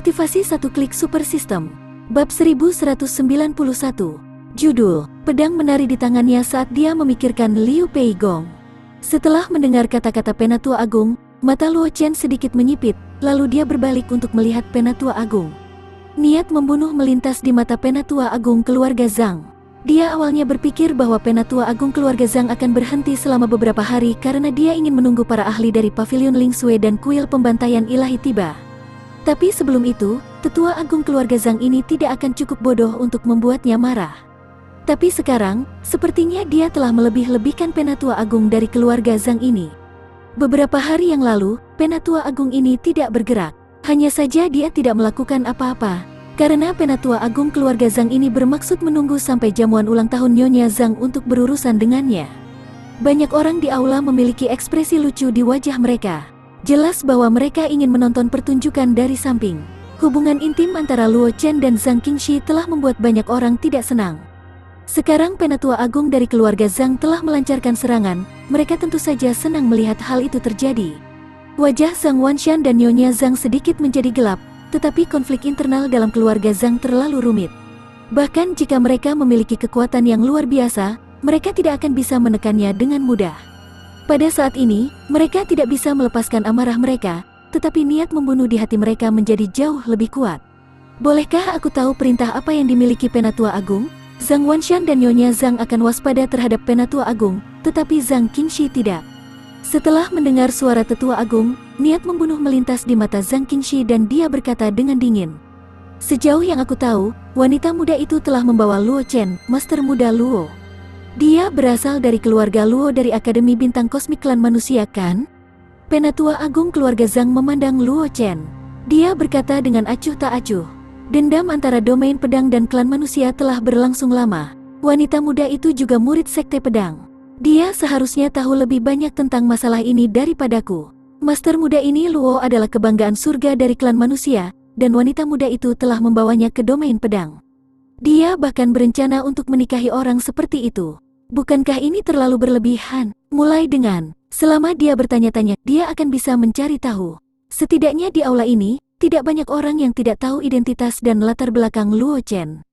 Kultivasi satu klik super system. Bab 1191. Judul, pedang menari di tangannya saat dia memikirkan Liu Peigong. Setelah mendengar kata-kata Penatua Agung, mata Luo Chen sedikit menyipit, lalu dia berbalik untuk melihat Penatua Agung. Niat membunuh melintas di mata Penatua Agung keluarga Zhang. Dia awalnya berpikir bahwa Penatua Agung keluarga Zhang akan berhenti selama beberapa hari karena dia ingin menunggu para ahli dari Pavilion Ling Sui dan kuil pembantaian ilahi tiba. Tapi sebelum itu, Tetua Agung keluarga Zhang ini tidak akan cukup bodoh untuk membuatnya marah. Tapi sekarang, sepertinya dia telah melebih-lebihkan Penatua Agung dari keluarga Zhang ini. Beberapa hari yang lalu, Penatua Agung ini tidak bergerak. Hanya saja dia tidak melakukan apa-apa. Karena Penatua Agung keluarga Zhang ini bermaksud menunggu sampai jamuan ulang tahun Nyonya Zhang untuk berurusan dengannya. Banyak orang di aula memiliki ekspresi lucu di wajah mereka. Jelas bahwa mereka ingin menonton pertunjukan dari samping. Hubungan intim antara Luo Chen dan Zhang Qingxi telah membuat banyak orang tidak senang. Sekarang Penatua Agung dari keluarga Zhang telah melancarkan serangan, mereka tentu saja senang melihat hal itu terjadi. Wajah Zhang Wanshan dan Nyonya Zhang sedikit menjadi gelap, tetapi konflik internal dalam keluarga Zhang terlalu rumit. Bahkan jika mereka memiliki kekuatan yang luar biasa, mereka tidak akan bisa menekannya dengan mudah. Pada saat ini, mereka tidak bisa melepaskan amarah mereka, tetapi niat membunuh di hati mereka menjadi jauh lebih kuat. Bolehkah aku tahu perintah apa yang dimiliki Penatua Agung? Zhang Wanshan dan Nyonya Zhang akan waspada terhadap Penatua Agung, tetapi Zhang Qingxi tidak. Setelah mendengar suara Tetua Agung, niat membunuh melintas di mata Zhang Qingxi dan dia berkata dengan dingin. Sejauh yang aku tahu, wanita muda itu telah membawa Luo Chen, Master Muda Luo. Dia berasal dari keluarga Luo dari Akademi Bintang Kosmik Klan Manusia, kan? Penatua Agung keluarga Zhang memandang Luo Chen. Dia berkata dengan acuh tak acuh. Dendam antara domain pedang dan klan manusia telah berlangsung lama. Wanita muda itu juga murid sekte pedang. Dia seharusnya tahu lebih banyak tentang masalah ini daripadaku. Master muda ini Luo adalah kebanggaan surga dari klan manusia, dan wanita muda itu telah membawanya ke domain pedang. Dia bahkan berencana untuk menikahi orang seperti itu. Bukankah ini terlalu berlebihan? Mulai dengan, selama dia bertanya-tanya, dia akan bisa mencari tahu. Setidaknya di aula ini, tidak banyak orang yang tidak tahu identitas dan latar belakang Luo Chen.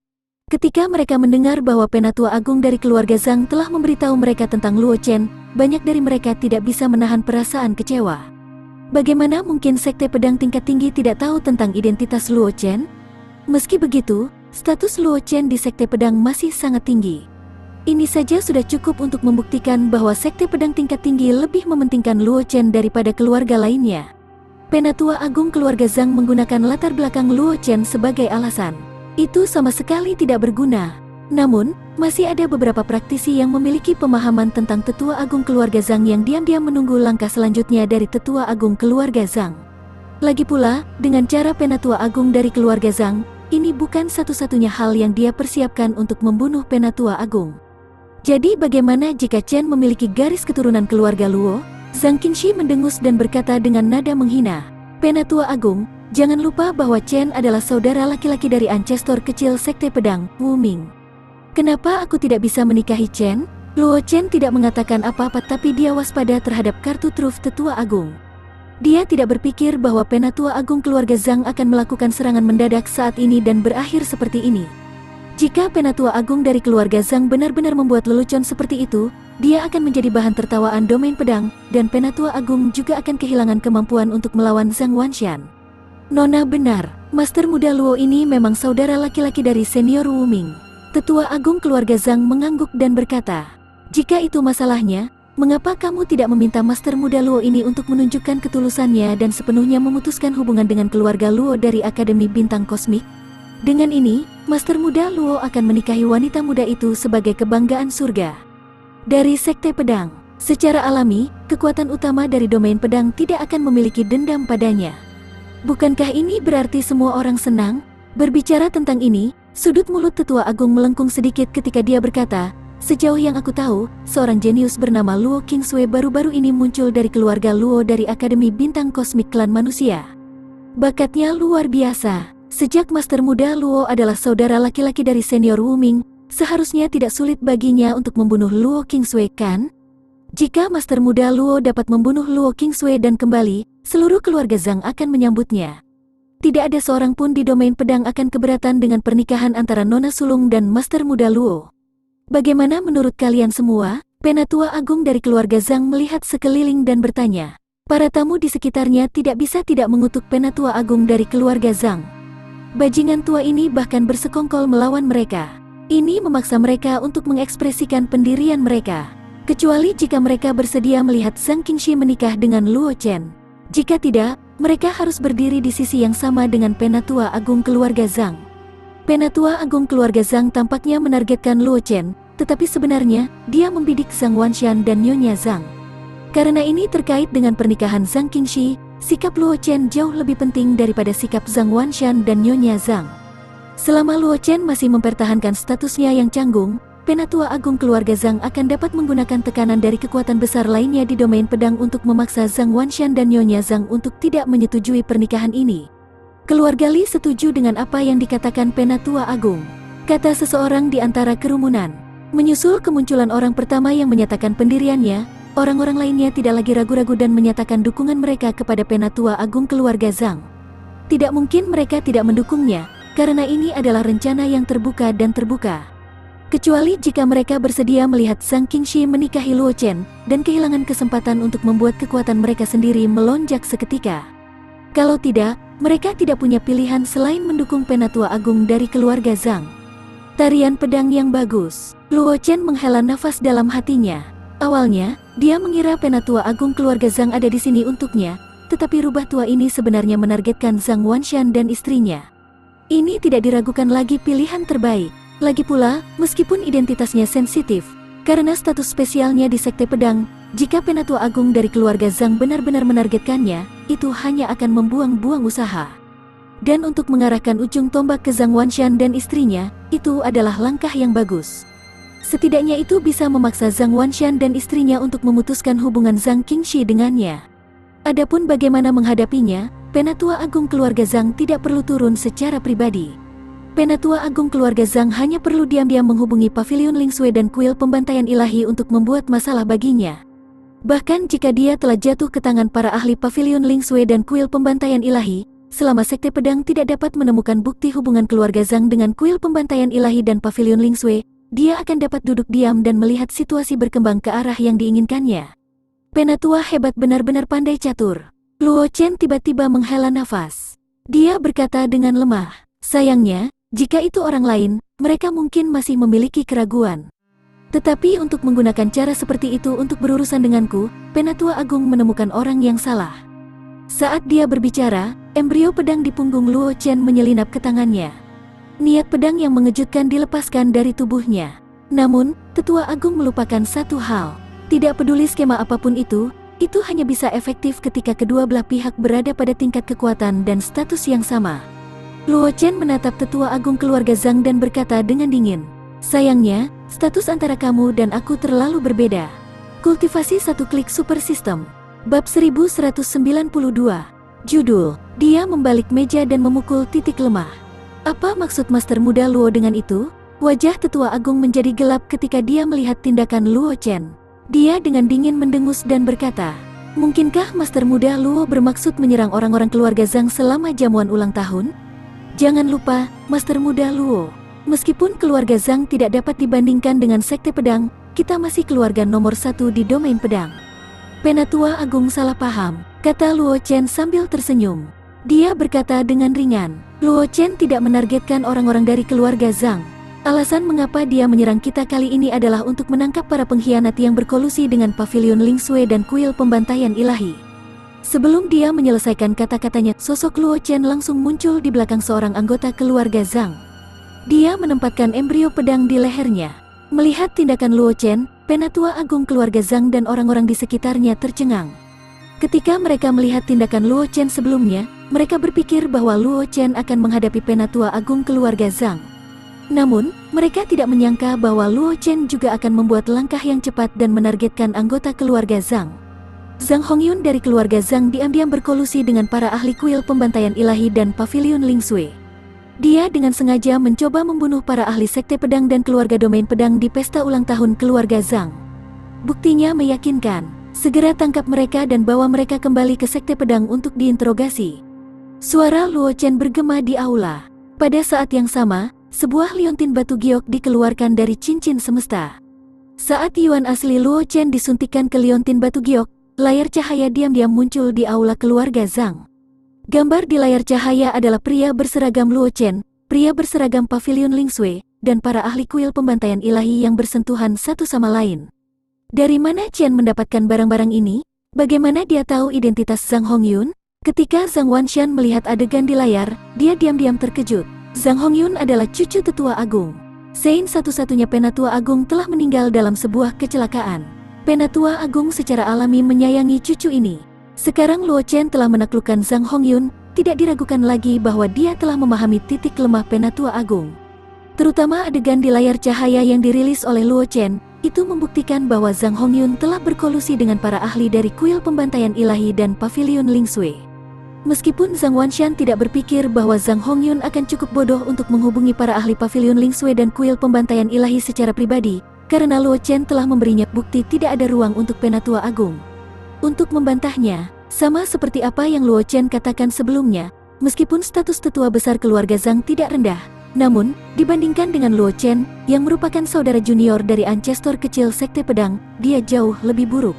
Ketika mereka mendengar bahwa Penatua Agung dari keluarga Zhang telah memberitahu mereka tentang Luo Chen, banyak dari mereka tidak bisa menahan perasaan kecewa. Bagaimana mungkin sekte pedang tingkat tinggi tidak tahu tentang identitas Luo Chen? Meski begitu, status Luo Chen di sekte pedang masih sangat tinggi. Ini saja sudah cukup untuk membuktikan bahwa sekte pedang tingkat tinggi lebih mementingkan Luo Chen daripada keluarga lainnya. Penatua Agung keluarga Zhang menggunakan latar belakang Luo Chen sebagai alasan. Itu sama sekali tidak berguna. Namun, masih ada beberapa praktisi yang memiliki pemahaman tentang Tetua Agung keluarga Zhang yang diam-diam menunggu langkah selanjutnya dari Tetua Agung keluarga Zhang. Lagi pula, dengan cara Penatua Agung dari keluarga Zhang, ini bukan satu-satunya hal yang dia persiapkan untuk membunuh Penatua Agung. Jadi bagaimana jika Chen memiliki garis keturunan keluarga Luo? Zhang Qingxi mendengus dan berkata dengan nada menghina. Penatua Agung, jangan lupa bahwa Chen adalah saudara laki-laki dari ancestor kecil sekte pedang, Wu Ming. Kenapa aku tidak bisa menikahi Chen? Luo Chen tidak mengatakan apa-apa tapi dia waspada terhadap kartu truf Tetua Agung. Dia tidak berpikir bahwa Penatua Agung keluarga Zhang akan melakukan serangan mendadak saat ini dan berakhir seperti ini. Jika Penatua Agung dari keluarga Zhang benar-benar membuat lelucon seperti itu, dia akan menjadi bahan tertawaan domain pedang, dan Penatua Agung juga akan kehilangan kemampuan untuk melawan Zhang Wanshan. Nona benar, Master Muda Luo ini memang saudara laki-laki dari senior Wu Ming. Tetua Agung keluarga Zhang mengangguk dan berkata, jika itu masalahnya, mengapa kamu tidak meminta Master Muda Luo ini untuk menunjukkan ketulusannya dan sepenuhnya memutuskan hubungan dengan keluarga Luo dari Akademi Bintang Kosmik? Dengan ini, Master Muda Luo akan menikahi wanita muda itu sebagai kebanggaan surga. Dari sekte pedang, secara alami, kekuatan utama dari domain pedang tidak akan memiliki dendam padanya. Bukankah ini berarti semua orang senang? Berbicara tentang ini, sudut mulut Tetua Agung melengkung sedikit ketika dia berkata, sejauh yang aku tahu, seorang jenius bernama Luo Qingsui baru-baru ini muncul dari keluarga Luo dari Akademi Bintang Kosmik Klan Manusia. Bakatnya luar biasa. Sejak Master Muda Luo adalah saudara laki-laki dari senior Wu Ming, seharusnya tidak sulit baginya untuk membunuh Luo Qingsui, kan? Jika Master Muda Luo dapat membunuh Luo Qingsui dan kembali, seluruh keluarga Zhang akan menyambutnya. Tidak ada seorang pun di domain pedang akan keberatan dengan pernikahan antara Nona Sulung dan Master Muda Luo. Bagaimana menurut kalian semua? Penatua Agung dari keluarga Zhang melihat sekeliling dan bertanya. Para tamu di sekitarnya tidak bisa tidak mengutuk Penatua Agung dari keluarga Zhang. Bajingan tua ini bahkan bersekongkol melawan mereka. Ini memaksa mereka untuk mengekspresikan pendirian mereka. Kecuali jika mereka bersedia melihat Zhang Qingxi menikah dengan Luo Chen. Jika tidak, mereka harus berdiri di sisi yang sama dengan Penatua Agung keluarga Zhang. Penatua Agung keluarga Zhang tampaknya menargetkan Luo Chen, tetapi sebenarnya, dia membidik Zhang Wanshan dan Nyonya Zhang. Karena ini terkait dengan pernikahan Zhang Qingxi, sikap Luo Chen jauh lebih penting daripada sikap Zhang Wanshan dan Nyonya Zhang. Selama Luo Chen masih mempertahankan statusnya yang canggung, Penatua Agung keluarga Zhang akan dapat menggunakan tekanan dari kekuatan besar lainnya di domain pedang untuk memaksa Zhang Wanshan dan Nyonya Zhang untuk tidak menyetujui pernikahan ini. Keluarga Li setuju dengan apa yang dikatakan Penatua Agung, kata seseorang di antara kerumunan. Menyusul kemunculan orang pertama yang menyatakan pendiriannya, orang-orang lainnya tidak lagi ragu-ragu dan menyatakan dukungan mereka kepada Penatua Agung keluarga Zhang. Tidak mungkin mereka tidak mendukungnya, karena ini adalah rencana yang terbuka dan terbuka. Kecuali jika mereka bersedia melihat Zhang Qingxi menikahi Luo Chen dan kehilangan kesempatan untuk membuat kekuatan mereka sendiri melonjak seketika. Kalau tidak, mereka tidak punya pilihan selain mendukung Penatua Agung dari keluarga Zhang. Tarian pedang yang bagus. Luo Chen menghela nafas dalam hatinya. Awalnya, dia mengira Penatua Agung keluarga Zhang ada di sini untuknya, tetapi rubah tua ini sebenarnya menargetkan Zhang Wanshan dan istrinya. Ini tidak diragukan lagi pilihan terbaik. Lagi pula, meskipun identitasnya sensitif, karena status spesialnya di Sekte Pedang, jika Penatua Agung dari keluarga Zhang benar-benar menargetkannya, itu hanya akan membuang-buang usaha. Dan untuk mengarahkan ujung tombak ke Zhang Wanshan dan istrinya, itu adalah langkah yang bagus. Setidaknya itu bisa memaksa Zhang Wanshan dan istrinya untuk memutuskan hubungan Zhang Qingxi dengannya. Adapun bagaimana menghadapinya, Penatua Agung keluarga Zhang tidak perlu turun secara pribadi. Penatua Agung keluarga Zhang hanya perlu diam-diam menghubungi Pavilion Lingsui dan kuil pembantaian ilahi untuk membuat masalah baginya. Bahkan jika dia telah jatuh ke tangan para ahli Pavilion Lingsui dan kuil pembantaian ilahi, selama Sekte Pedang tidak dapat menemukan bukti hubungan keluarga Zhang dengan kuil pembantaian ilahi dan Pavilion Lingsui, dia akan dapat duduk diam dan melihat situasi berkembang ke arah yang diinginkannya. Penatua hebat, benar-benar pandai catur. Luo Chen tiba-tiba menghela nafas. Dia berkata dengan lemah, sayangnya, jika itu orang lain, mereka mungkin masih memiliki keraguan. Tetapi untuk menggunakan cara seperti itu untuk berurusan denganku, Penatua Agung menemukan orang yang salah. Saat dia berbicara, embrio pedang di punggung Luo Chen menyelinap ke tangannya. Niat pedang yang mengejutkan dilepaskan dari tubuhnya. Namun, Tetua Agung melupakan satu hal. Tidak peduli skema apapun itu hanya bisa efektif ketika kedua belah pihak berada pada tingkat kekuatan dan status yang sama. Luo Chen menatap Tetua Agung keluarga Zhang dan berkata dengan dingin, sayangnya, status antara kamu dan aku terlalu berbeda. Kultivasi satu klik super system. Bab 1192. Judul, dia membalik meja dan memukul titik lemah. Apa maksud Master Muda Luo dengan itu? Wajah Tetua Agung menjadi gelap ketika dia melihat tindakan Luo Chen. Dia dengan dingin mendengus dan berkata, mungkinkah Master Muda Luo bermaksud menyerang orang-orang keluarga Zhang selama jamuan ulang tahun? Jangan lupa, Master Muda Luo, meskipun keluarga Zhang tidak dapat dibandingkan dengan Sekte Pedang, kita masih keluarga nomor satu di domain pedang. Penatua Agung salah paham, kata Luo Chen sambil tersenyum. Dia berkata dengan ringan, Luo Chen tidak menargetkan orang-orang dari keluarga Zhang. Alasan mengapa dia menyerang kita kali ini adalah untuk menangkap para pengkhianat yang berkolusi dengan Pavilion Lingsui dan kuil pembantaian ilahi. Sebelum dia menyelesaikan kata-katanya, sosok Luo Chen langsung muncul di belakang seorang anggota keluarga Zhang. Dia menempatkan embrio pedang di lehernya. Melihat tindakan Luo Chen, Penatua Agung keluarga Zhang dan orang-orang di sekitarnya tercengang. Ketika mereka melihat tindakan Luo Chen sebelumnya, mereka berpikir bahwa Luo Chen akan menghadapi Penatua Agung keluarga Zhang. Namun, mereka tidak menyangka bahwa Luo Chen juga akan membuat langkah yang cepat dan menargetkan anggota keluarga Zhang. Zhang Hongyun dari keluarga Zhang diam-diam berkolusi dengan para ahli kuil pembantaian ilahi dan Pavilion Lingsui. Dia dengan sengaja mencoba membunuh para ahli Sekte Pedang dan keluarga domain pedang di pesta ulang tahun keluarga Zhang. Buktinya meyakinkan. Segera tangkap mereka dan bawa mereka kembali ke Sekte Pedang untuk diinterogasi. Suara Luo Chen bergema di aula. Pada saat yang sama, sebuah liontin batu giok dikeluarkan dari cincin semesta. Saat Yuan asli Luo Chen disuntikkan ke liontin batu giok, layar cahaya diam-diam muncul di aula keluarga Zhang. Gambar di layar cahaya adalah pria berseragam Luo Chen, pria berseragam pavilion Ling Sui, dan para ahli kuil pembantaian ilahi yang bersentuhan satu sama lain. Dari mana Chen mendapatkan barang-barang ini? Bagaimana dia tahu identitas Zhang Hongyun? Ketika Zhang Wanshan melihat adegan di layar, dia diam-diam terkejut. Zhang Hongyun adalah cucu tetua agung. Sein satu-satunya penatua agung telah meninggal dalam sebuah kecelakaan. Penatua agung secara alami menyayangi cucu ini. Sekarang Luo Chen telah menaklukkan Zhang Hongyun, tidak diragukan lagi bahwa dia telah memahami titik lemah penatua agung. Terutama adegan di layar cahaya yang dirilis oleh Luo Chen, itu membuktikan bahwa Zhang Hongyun telah berkolusi dengan para ahli dari kuil pembantaian ilahi dan pavilion Ling Sui. Meskipun Zhang Wanshan tidak berpikir bahwa Zhang Hongyun akan cukup bodoh untuk menghubungi para ahli pavilion Ling Sui dan kuil pembantaian ilahi secara pribadi, karena Luo Chen telah memberinya bukti tidak ada ruang untuk penatua agung untuk membantahnya, sama seperti apa yang Luo Chen katakan sebelumnya. Meskipun status tetua besar keluarga Zhang tidak rendah, namun, dibandingkan dengan Luo Chen, yang merupakan saudara junior dari ancestor kecil Sekte Pedang, dia jauh lebih buruk.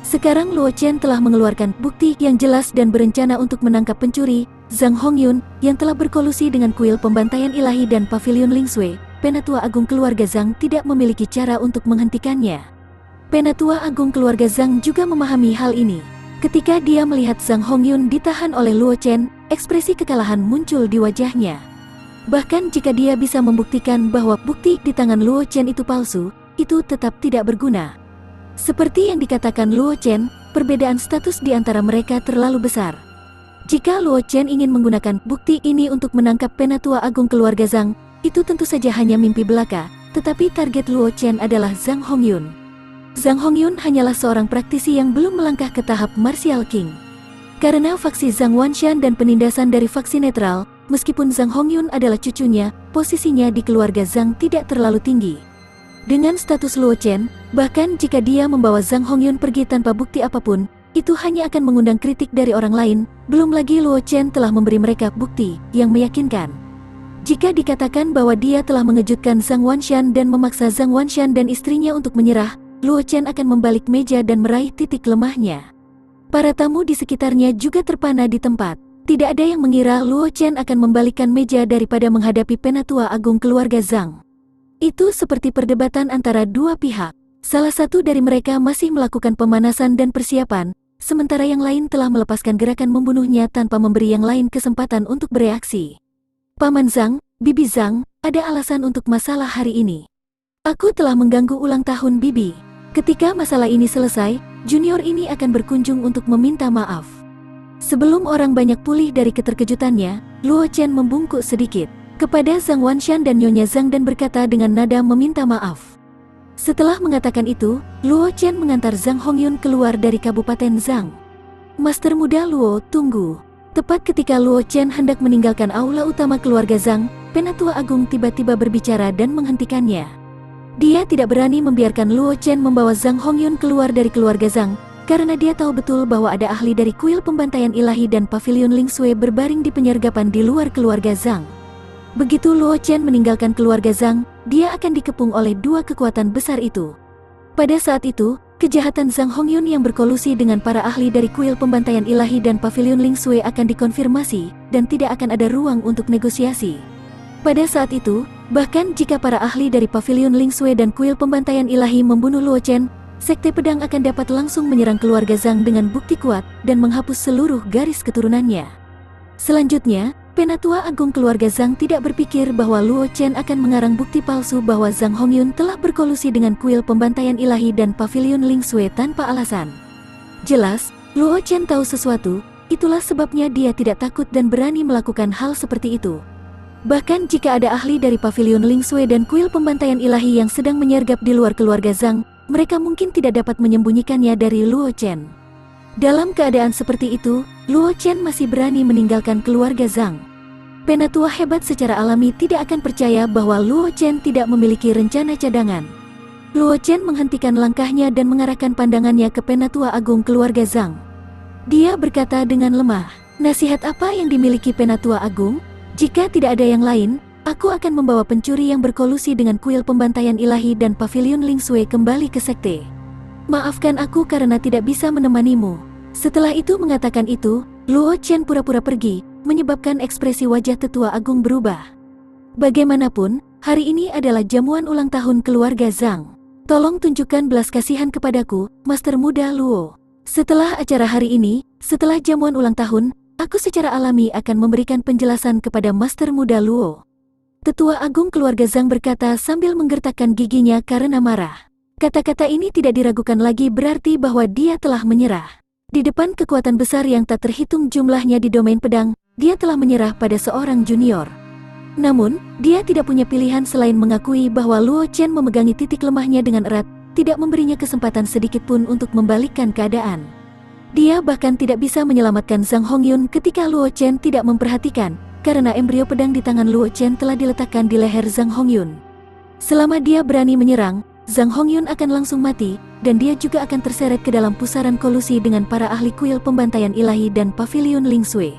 Sekarang Luo Chen telah mengeluarkan bukti yang jelas dan berencana untuk menangkap pencuri, Zhang Hongyun, yang telah berkolusi dengan kuil pembantaian ilahi dan pavilion Ling Sui. Penatua agung keluarga Zhang tidak memiliki cara untuk menghentikannya. Penatua agung keluarga Zhang juga memahami hal ini. Ketika dia melihat Zhang Hongyun ditahan oleh Luo Chen, ekspresi kekalahan muncul di wajahnya. Bahkan jika dia bisa membuktikan bahwa bukti di tangan Luo Chen itu palsu, itu tetap tidak berguna. Seperti yang dikatakan Luo Chen, perbedaan status di antara mereka terlalu besar. Jika Luo Chen ingin menggunakan bukti ini untuk menangkap penatua agung keluarga Zhang, itu tentu saja hanya mimpi belaka, tetapi target Luo Chen adalah Zhang Hongyun. Zhang Hongyun hanyalah seorang praktisi yang belum melangkah ke tahap Martial King. Karena faksi Zhang Wanshan dan penindasan dari faksi netral, meskipun Zhang Hongyun adalah cucunya, posisinya di keluarga Zhang tidak terlalu tinggi. Dengan status Luo Chen, bahkan jika dia membawa Zhang Hongyun pergi tanpa bukti apapun, itu hanya akan mengundang kritik dari orang lain, belum lagi Luo Chen telah memberi mereka bukti yang meyakinkan. Jika dikatakan bahwa dia telah mengejutkan Zhang Wanshan dan memaksa Zhang Wanshan dan istrinya untuk menyerah, Luo Chen akan membalik meja dan meraih titik lemahnya. Para tamu di sekitarnya juga terpana di tempat. Tidak ada yang mengira Luo Chen akan membalikkan meja daripada menghadapi penatua agung keluarga Zhang. Itu seperti perdebatan antara dua pihak. Salah satu dari mereka masih melakukan pemanasan dan persiapan, sementara yang lain telah melepaskan gerakan membunuhnya tanpa memberi yang lain kesempatan untuk bereaksi. Paman Zhang, Bibi Zhang, ada alasan untuk masalah hari ini. Aku telah mengganggu ulang tahun Bibi. Ketika masalah ini selesai, junior ini akan berkunjung untuk meminta maaf. Sebelum orang banyak pulih dari keterkejutannya, Luo Chen membungkuk sedikit kepada Zhang Wanshan dan Nyonya Zhang dan berkata dengan nada meminta maaf. Setelah mengatakan itu, Luo Chen mengantar Zhang Hongyun keluar dari Kabupaten Zhang. Master muda Luo, tunggu. Tepat ketika Luo Chen hendak meninggalkan aula utama keluarga Zhang, penatua agung tiba-tiba berbicara dan menghentikannya. Dia tidak berani membiarkan Luo Chen membawa Zhang Hongyun keluar dari keluarga Zhang, karena dia tahu betul bahwa ada ahli dari kuil pembantaian ilahi dan pavilion Ling Sui berbaring di penyergapan di luar keluarga Zhang. Begitu Luo Chen meninggalkan keluarga Zhang, dia akan dikepung oleh dua kekuatan besar itu. Pada saat itu, kejahatan Zhang Hongyun yang berkolusi dengan para ahli dari kuil pembantaian ilahi dan pavilion Ling Sui akan dikonfirmasi, dan tidak akan ada ruang untuk negosiasi. Pada saat itu, bahkan jika para ahli dari pavilion Ling Sui dan kuil pembantaian ilahi membunuh Luo Chen, Sekte Pedang akan dapat langsung menyerang keluarga Zhang dengan bukti kuat, dan menghapus seluruh garis keturunannya. Selanjutnya, Penatua Agung keluarga Zhang tidak berpikir bahwa Luo Chen akan mengarang bukti palsu bahwa Zhang Hongyun telah berkolusi dengan kuil pembantaian ilahi dan pavilion Ling Sui tanpa alasan. Jelas, Luo Chen tahu sesuatu, itulah sebabnya dia tidak takut dan berani melakukan hal seperti itu. Bahkan jika ada ahli dari pavilion Ling Sui dan kuil pembantaian ilahi yang sedang menyergap di luar keluarga Zhang, mereka mungkin tidak dapat menyembunyikannya dari Luo Chen. Dalam keadaan seperti itu, Luo Chen masih berani meninggalkan keluarga Zhang. Penatua hebat secara alami tidak akan percaya bahwa Luo Chen tidak memiliki rencana cadangan. Luo Chen menghentikan langkahnya dan mengarahkan pandangannya ke Penatua Agung keluarga Zhang. Dia berkata dengan lemah, Nasihat apa yang dimiliki Penatua Agung? Jika tidak ada yang lain, aku akan membawa pencuri yang berkolusi dengan kuil pembantaian ilahi dan pavilion Lingsui kembali ke sekte. Maafkan aku karena tidak bisa menemanimu. Setelah itu mengatakan itu, Luo Chen pura-pura pergi, menyebabkan ekspresi wajah Tetua Agung berubah. Bagaimanapun, hari ini adalah jamuan ulang tahun keluarga Zhang. Tolong tunjukkan belas kasihan kepadaku, Master Muda Luo. Setelah acara hari ini, setelah jamuan ulang tahun, aku secara alami akan memberikan penjelasan kepada Master Muda Luo. Tetua Agung keluarga Zhang berkata sambil menggertakkan giginya karena marah. Kata-kata ini tidak diragukan lagi berarti bahwa dia telah menyerah. Di depan kekuatan besar yang tak terhitung jumlahnya di domain pedang, dia telah menyerah pada seorang junior. Namun, dia tidak punya pilihan selain mengakui bahwa Luo Chen memegangi titik lemahnya dengan erat, tidak memberinya kesempatan sedikit pun untuk membalikkan keadaan. Dia bahkan tidak bisa menyelamatkan Zhang Hongyun ketika Luo Chen tidak memperhatikan, karena embrio pedang di tangan Luo Chen telah diletakkan di leher Zhang Hongyun. Selama dia berani menyerang, Zhang Hongyun akan langsung mati, dan dia juga akan terseret ke dalam pusaran kolusi dengan para ahli kuil pembantaian ilahi dan pavilion Lingsui.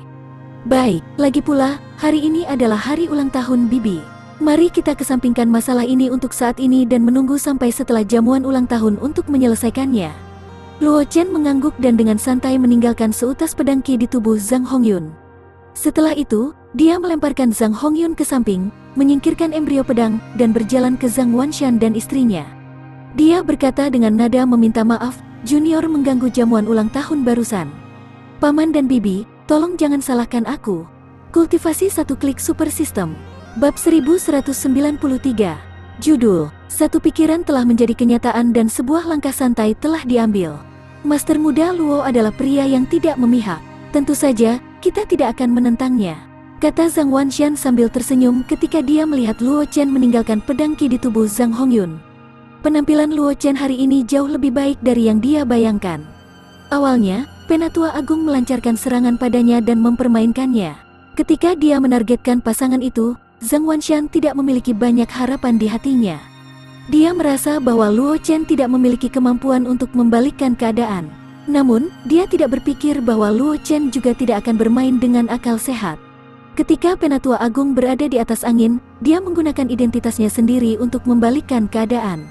Baik, lagi pula, hari ini adalah hari ulang tahun Bibi. Mari kita kesampingkan masalah ini untuk saat ini dan menunggu sampai setelah jamuan ulang tahun untuk menyelesaikannya. Luo Chen mengangguk dan dengan santai meninggalkan seutas pedang ki di tubuh Zhang Hongyun. Setelah itu, dia melemparkan Zhang Hongyun ke samping, menyingkirkan embrio pedang, dan berjalan ke Zhang Wanshan dan istrinya. Dia berkata dengan nada meminta maaf, junior mengganggu jamuan ulang tahun barusan. Paman dan Bibi, tolong jangan salahkan aku. Kultivasi satu klik super system. Bab 1193. Judul, satu pikiran telah menjadi kenyataan dan sebuah langkah santai telah diambil. Master Muda Luo adalah pria yang tidak memihak. Tentu saja, kita tidak akan menentangnya, kata Zhang Wanshan sambil tersenyum ketika dia melihat Luo Chen meninggalkan pedang ki di tubuh Zhang Hongyun. Penampilan Luo Chen hari ini jauh lebih baik dari yang dia bayangkan. Awalnya, Penatua Agung melancarkan serangan padanya dan mempermainkannya. Ketika dia menargetkan pasangan itu, Zhang Wanshan tidak memiliki banyak harapan di hatinya. Dia merasa bahwa Luo Chen tidak memiliki kemampuan untuk membalikkan keadaan. Namun, dia tidak berpikir bahwa Luo Chen juga tidak akan bermain dengan akal sehat. Ketika Penatua Agung berada di atas angin, dia menggunakan identitasnya sendiri untuk membalikkan keadaan.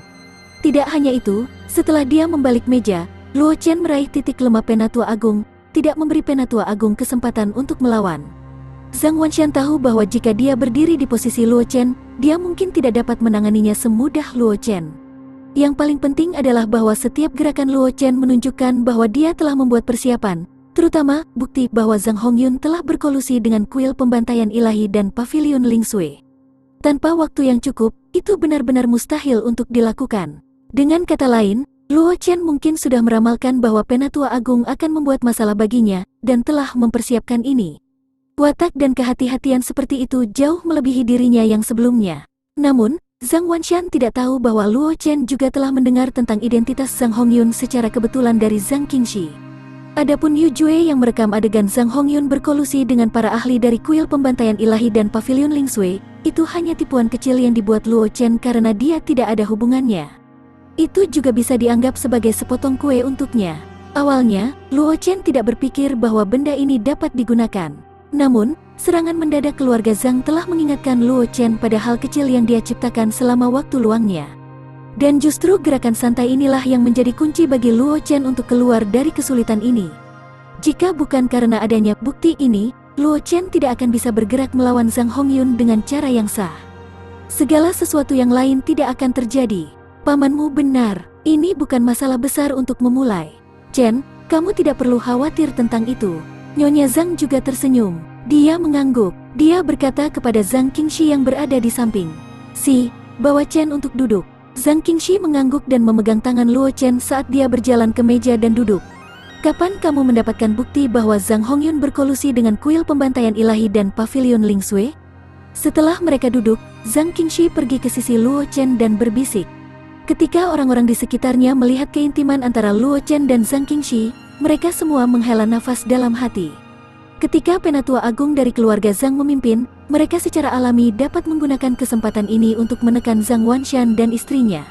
Tidak hanya itu, setelah dia membalik meja, Luo Chen meraih titik lemah Penatua Agung, tidak memberi Penatua Agung kesempatan untuk melawan. Zhang Wanshan tahu bahwa jika dia berdiri di posisi Luo Chen, dia mungkin tidak dapat menanganinya semudah Luo Chen. Yang paling penting adalah bahwa setiap gerakan Luo Chen menunjukkan bahwa dia telah membuat persiapan, terutama bukti bahwa Zhang Hongyun telah berkolusi dengan kuil pembantaian ilahi dan pavilion Lingsui. Tanpa waktu yang cukup, itu benar-benar mustahil untuk dilakukan. Dengan kata lain, Luo Chen mungkin sudah meramalkan bahwa Penatua Agung akan membuat masalah baginya, dan telah mempersiapkan ini. Watak dan kehati-hatian seperti itu jauh melebihi dirinya yang sebelumnya. Namun, Zhang Wanshan tidak tahu bahwa Luo Chen juga telah mendengar tentang identitas Zhang Hongyun secara kebetulan dari Zhang Qingxi. Adapun Yu Jue yang merekam adegan Zhang Hongyun berkolusi dengan para ahli dari kuil pembantaian ilahi dan pavilion Lingsui, itu hanya tipuan kecil yang dibuat Luo Chen karena dia tidak ada hubungannya. Itu juga bisa dianggap sebagai sepotong kue untuknya. Awalnya, Luo Chen tidak berpikir bahwa benda ini dapat digunakan. Namun, serangan mendadak keluarga Zhang telah mengingatkan Luo Chen pada hal kecil yang dia ciptakan selama waktu luangnya. Dan justru gerakan santai inilah yang menjadi kunci bagi Luo Chen untuk keluar dari kesulitan ini. Jika bukan karena adanya bukti ini, Luo Chen tidak akan bisa bergerak melawan Zhang Hongyun dengan cara yang sah. Segala sesuatu yang lain tidak akan terjadi. Pamanmu benar, ini bukan masalah besar untuk memulai. Chen, kamu tidak perlu khawatir tentang itu. Nyonya Zhang juga tersenyum. Dia mengangguk. Dia berkata kepada Zhang Qingxi yang berada di samping. Bawa Chen untuk duduk. Zhang Qingxi mengangguk dan memegang tangan Luo Chen saat dia berjalan ke meja dan duduk. Kapan kamu mendapatkan bukti bahwa Zhang Hongyun berkolusi dengan kuil pembantaian ilahi dan pavilion Lingsui? Setelah mereka duduk, Zhang Qingxi pergi ke sisi Luo Chen dan berbisik. Ketika orang-orang di sekitarnya melihat keintiman antara Luo Chen dan Zhang Qingxi, mereka semua menghela nafas dalam hati. Ketika Penatua Agung dari keluarga Zhang memimpin, mereka secara alami dapat menggunakan kesempatan ini untuk menekan Zhang Wanshan dan istrinya.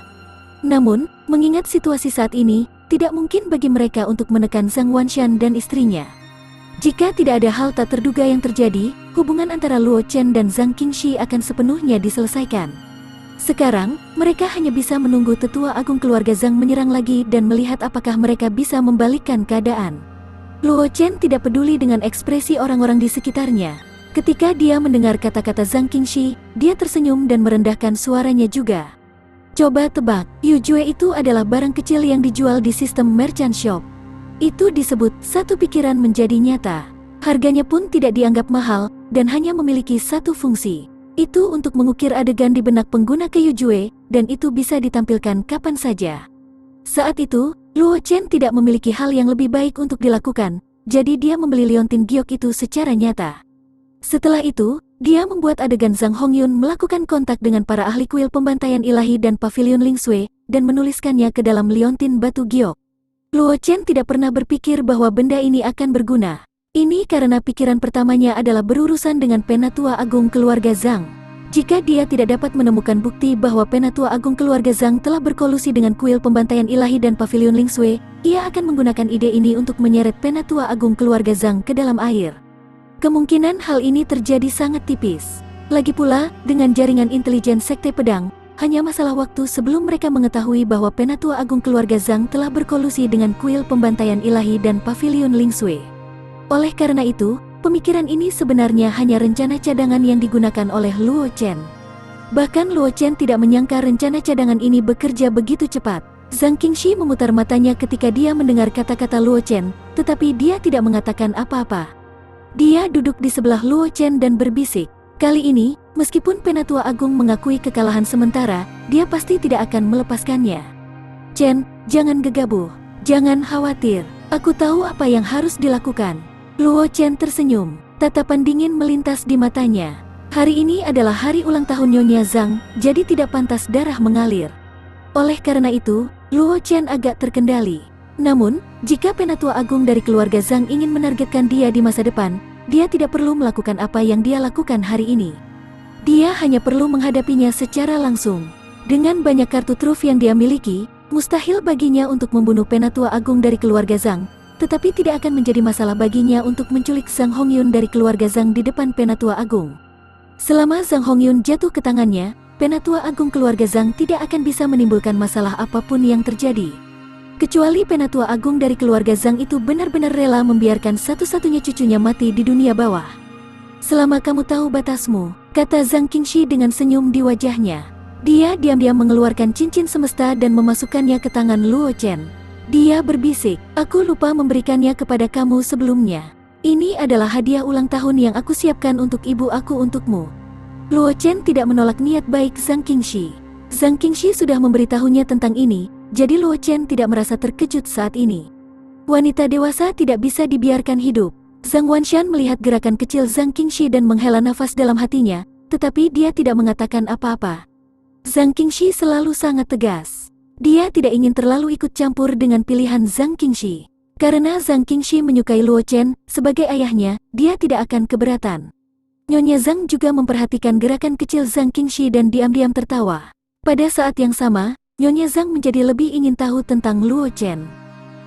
Namun, mengingat situasi saat ini, tidak mungkin bagi mereka untuk menekan Zhang Wanshan dan istrinya. Jika tidak ada hal tak terduga yang terjadi, hubungan antara Luo Chen dan Zhang Qingxi akan sepenuhnya diselesaikan. Sekarang, mereka hanya bisa menunggu tetua agung keluarga Zhang menyerang lagi dan melihat apakah mereka bisa membalikkan keadaan. Luo Chen tidak peduli dengan ekspresi orang-orang di sekitarnya. Ketika dia mendengar kata-kata Zhang Qingxi, dia tersenyum dan merendahkan suaranya juga. Coba tebak, Yujue itu adalah barang kecil yang dijual di sistem merchant shop. Itu disebut satu pikiran menjadi nyata. Harganya pun tidak dianggap mahal, dan hanya memiliki satu fungsi. Itu untuk mengukir adegan di benak pengguna ke Yujue, dan itu bisa ditampilkan kapan saja. Saat itu, Luo Chen tidak memiliki hal yang lebih baik untuk dilakukan, jadi dia membeli liontin giok itu secara nyata. Setelah itu, dia membuat adegan Zhang Hongyun melakukan kontak dengan para ahli kuil pembantaian ilahi dan pavilion Lingsui, dan menuliskannya ke dalam liontin batu giok. Luo Chen tidak pernah berpikir bahwa benda ini akan berguna. Ini karena pikiran pertamanya adalah berurusan dengan Penatua Agung keluarga Zhang. Jika dia tidak dapat menemukan bukti bahwa Penatua Agung keluarga Zhang telah berkolusi dengan kuil pembantaian ilahi dan pavilion Lingsui, ia akan menggunakan ide ini untuk menyeret Penatua Agung keluarga Zhang ke dalam air. Kemungkinan hal ini terjadi sangat tipis. Lagi pula, dengan jaringan intelijen Sekte Pedang, hanya masalah waktu sebelum mereka mengetahui bahwa Penatua Agung keluarga Zhang telah berkolusi dengan kuil pembantaian ilahi dan pavilion Lingsui. Oleh karena itu, pemikiran ini sebenarnya hanya rencana cadangan yang digunakan oleh Luo Chen. Bahkan Luo Chen tidak menyangka rencana cadangan ini bekerja begitu cepat. Zhang Qingxi memutar matanya ketika dia mendengar kata-kata Luo Chen, tetapi dia tidak mengatakan apa-apa. Dia duduk di sebelah Luo Chen dan berbisik. Kali ini, meskipun Penatua Agung mengakui kekalahan sementara, dia pasti tidak akan melepaskannya. Chen, jangan gegabah. Jangan khawatir. Aku tahu apa yang harus dilakukan. Luo Chen tersenyum. Tatapan dingin melintas di matanya. Hari ini adalah hari ulang tahun Nyonya Zhang, jadi tidak pantas darah mengalir. Oleh karena itu, Luo Chen agak terkendali. Namun, jika Penatua Agung dari keluarga Zhang ingin menargetkan dia di masa depan, dia tidak perlu melakukan apa yang dia lakukan hari ini. Dia hanya perlu menghadapinya secara langsung. Dengan banyak kartu truf yang dia miliki, mustahil baginya untuk membunuh Penatua Agung dari keluarga Zhang, tetapi tidak akan menjadi masalah baginya untuk menculik Zhang Hongyun dari keluarga Zhang di depan Penatua Agung. Selama Zhang Hongyun jatuh ke tangannya, Penatua Agung keluarga Zhang tidak akan bisa menimbulkan masalah apapun yang terjadi. Kecuali Penatua Agung dari keluarga Zhang itu benar-benar rela membiarkan satu-satunya cucunya mati di dunia bawah. Selama kamu tahu batasmu, kata Zhang Qingxi dengan senyum di wajahnya. Dia diam-diam mengeluarkan cincin semesta dan memasukkannya ke tangan Luo Chen. Dia berbisik, aku lupa memberikannya kepada kamu sebelumnya. Ini adalah hadiah ulang tahun yang aku siapkan untuk ibu aku untukmu. Luo Chen tidak menolak niat baik Zhang Qingxi. Zhang Qingxi sudah memberitahunya tentang ini, jadi Luo Chen tidak merasa terkejut saat ini. Wanita dewasa tidak bisa dibiarkan hidup. Zhang Wanshan melihat gerakan kecil Zhang Qingxi dan menghela nafas dalam hatinya, tetapi dia tidak mengatakan apa-apa. Zhang Qingxi selalu sangat tegas. Dia tidak ingin terlalu ikut campur dengan pilihan Zhang Qingxi. Karena Zhang Qingxi menyukai Luo Chen, sebagai ayahnya, dia tidak akan keberatan. Nyonya Zhang juga memperhatikan gerakan kecil Zhang Qingxi dan diam-diam tertawa. Pada saat yang sama, Nyonya Zhang menjadi lebih ingin tahu tentang Luo Chen.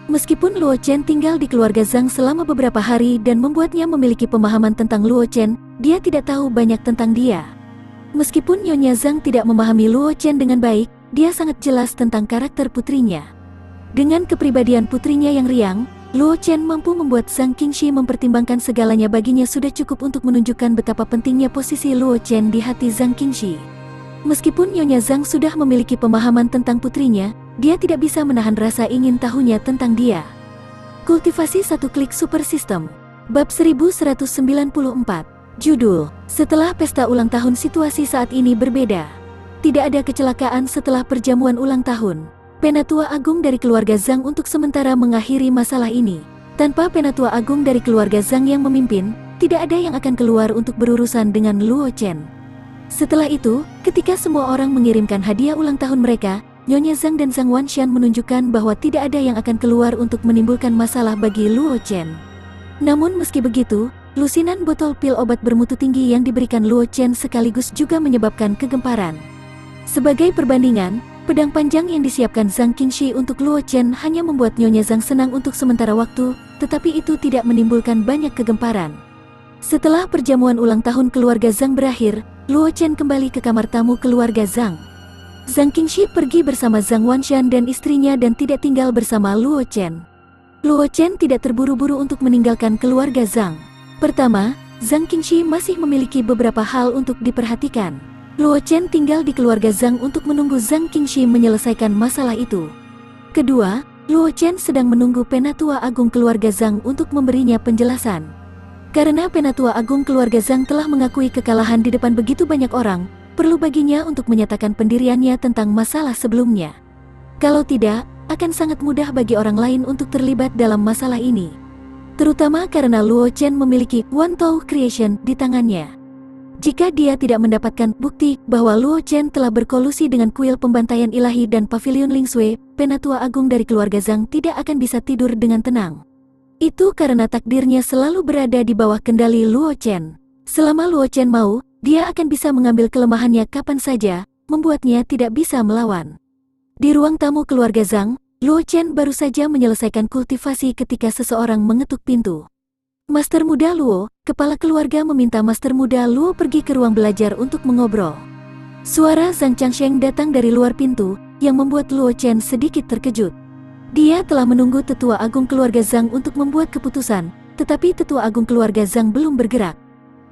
Meskipun Luo Chen tinggal di keluarga Zhang selama beberapa hari dan membuatnya memiliki pemahaman tentang Luo Chen, dia tidak tahu banyak tentang dia. Meskipun Nyonya Zhang tidak memahami Luo Chen dengan baik, dia sangat jelas tentang karakter putrinya. Dengan kepribadian putrinya yang riang, Luo Chen mampu membuat Zhang Qingxi mempertimbangkan segalanya. Baginya sudah cukup untuk menunjukkan betapa pentingnya posisi Luo Chen di hati Zhang Qingxi. Meskipun Nyonya Zhang sudah memiliki pemahaman tentang putrinya, dia tidak bisa menahan rasa ingin tahunya tentang dia. Kultivasi satu klik super system. Bab 1194. Judul, setelah pesta ulang tahun situasi saat ini berbeda. Tidak ada kecelakaan setelah perjamuan ulang tahun. Penatua Agung dari keluarga Zhang untuk sementara mengakhiri masalah ini. Tanpa Penatua Agung dari keluarga Zhang yang memimpin, tidak ada yang akan keluar untuk berurusan dengan Luo Chen. Setelah itu, ketika semua orang mengirimkan hadiah ulang tahun mereka, Nyonya Zhang dan Zhang Wanshan menunjukkan bahwa tidak ada yang akan keluar untuk menimbulkan masalah bagi Luo Chen. Namun meski begitu, lusinan botol pil obat bermutu tinggi yang diberikan Luo Chen sekaligus juga menyebabkan kegemparan. Sebagai perbandingan, pedang panjang yang disiapkan Zhang Qingxi untuk Luo Chen hanya membuat Nyonya Zhang senang untuk sementara waktu, tetapi itu tidak menimbulkan banyak kegemparan. Setelah perjamuan ulang tahun keluarga Zhang berakhir, Luo Chen kembali ke kamar tamu keluarga Zhang. Zhang Qingxi pergi bersama Zhang Wanshan dan istrinya dan tidak tinggal bersama Luo Chen. Luo Chen tidak terburu-buru untuk meninggalkan keluarga Zhang. Pertama, Zhang Qingxi masih memiliki beberapa hal untuk diperhatikan. Luo Chen tinggal di keluarga Zhang untuk menunggu Zhang Qingxi menyelesaikan masalah itu. Kedua, Luo Chen sedang menunggu Penatua Agung keluarga Zhang untuk memberinya penjelasan. Karena Penatua Agung keluarga Zhang telah mengakui kekalahan di depan begitu banyak orang, perlu baginya untuk menyatakan pendiriannya tentang masalah sebelumnya. Kalau tidak, akan sangat mudah bagi orang lain untuk terlibat dalam masalah ini. Terutama karena Luo Chen memiliki One Tao Creation di tangannya. Jika dia tidak mendapatkan bukti bahwa Luo Chen telah berkolusi dengan kuil pembantaian ilahi dan pavilion Ling Sui, Penatua Agung dari keluarga Zhang tidak akan bisa tidur dengan tenang. Itu karena takdirnya selalu berada di bawah kendali Luo Chen. Selama Luo Chen mau, dia akan bisa mengambil kelemahannya kapan saja, membuatnya tidak bisa melawan. Di ruang tamu keluarga Zhang, Luo Chen baru saja menyelesaikan kultivasi ketika seseorang mengetuk pintu. Master Muda Luo, kepala keluarga meminta Master Muda Luo pergi ke ruang belajar untuk mengobrol. Suara Zhang Changsheng datang dari luar pintu, yang membuat Luo Chen sedikit terkejut. Dia telah menunggu Tetua Agung keluarga Zhang untuk membuat keputusan, tetapi Tetua Agung keluarga Zhang belum bergerak.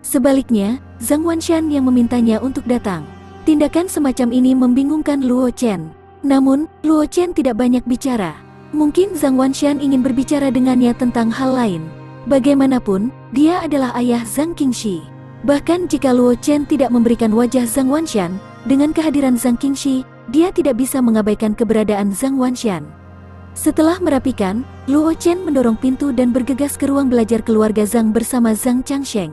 Sebaliknya, Zhang Wanshan yang memintanya untuk datang. Tindakan semacam ini membingungkan Luo Chen. Namun, Luo Chen tidak banyak bicara. Mungkin Zhang Wanshan ingin berbicara dengannya tentang hal lain. Bagaimanapun, dia adalah ayah Zhang Qingxi. Bahkan jika Luo Chen tidak memberikan wajah Zhang Wanshan, dengan kehadiran Zhang Qingxi, dia tidak bisa mengabaikan keberadaan Zhang Wanshan. Setelah merapikan, Luo Chen mendorong pintu dan bergegas ke ruang belajar keluarga Zhang bersama Zhang Changsheng.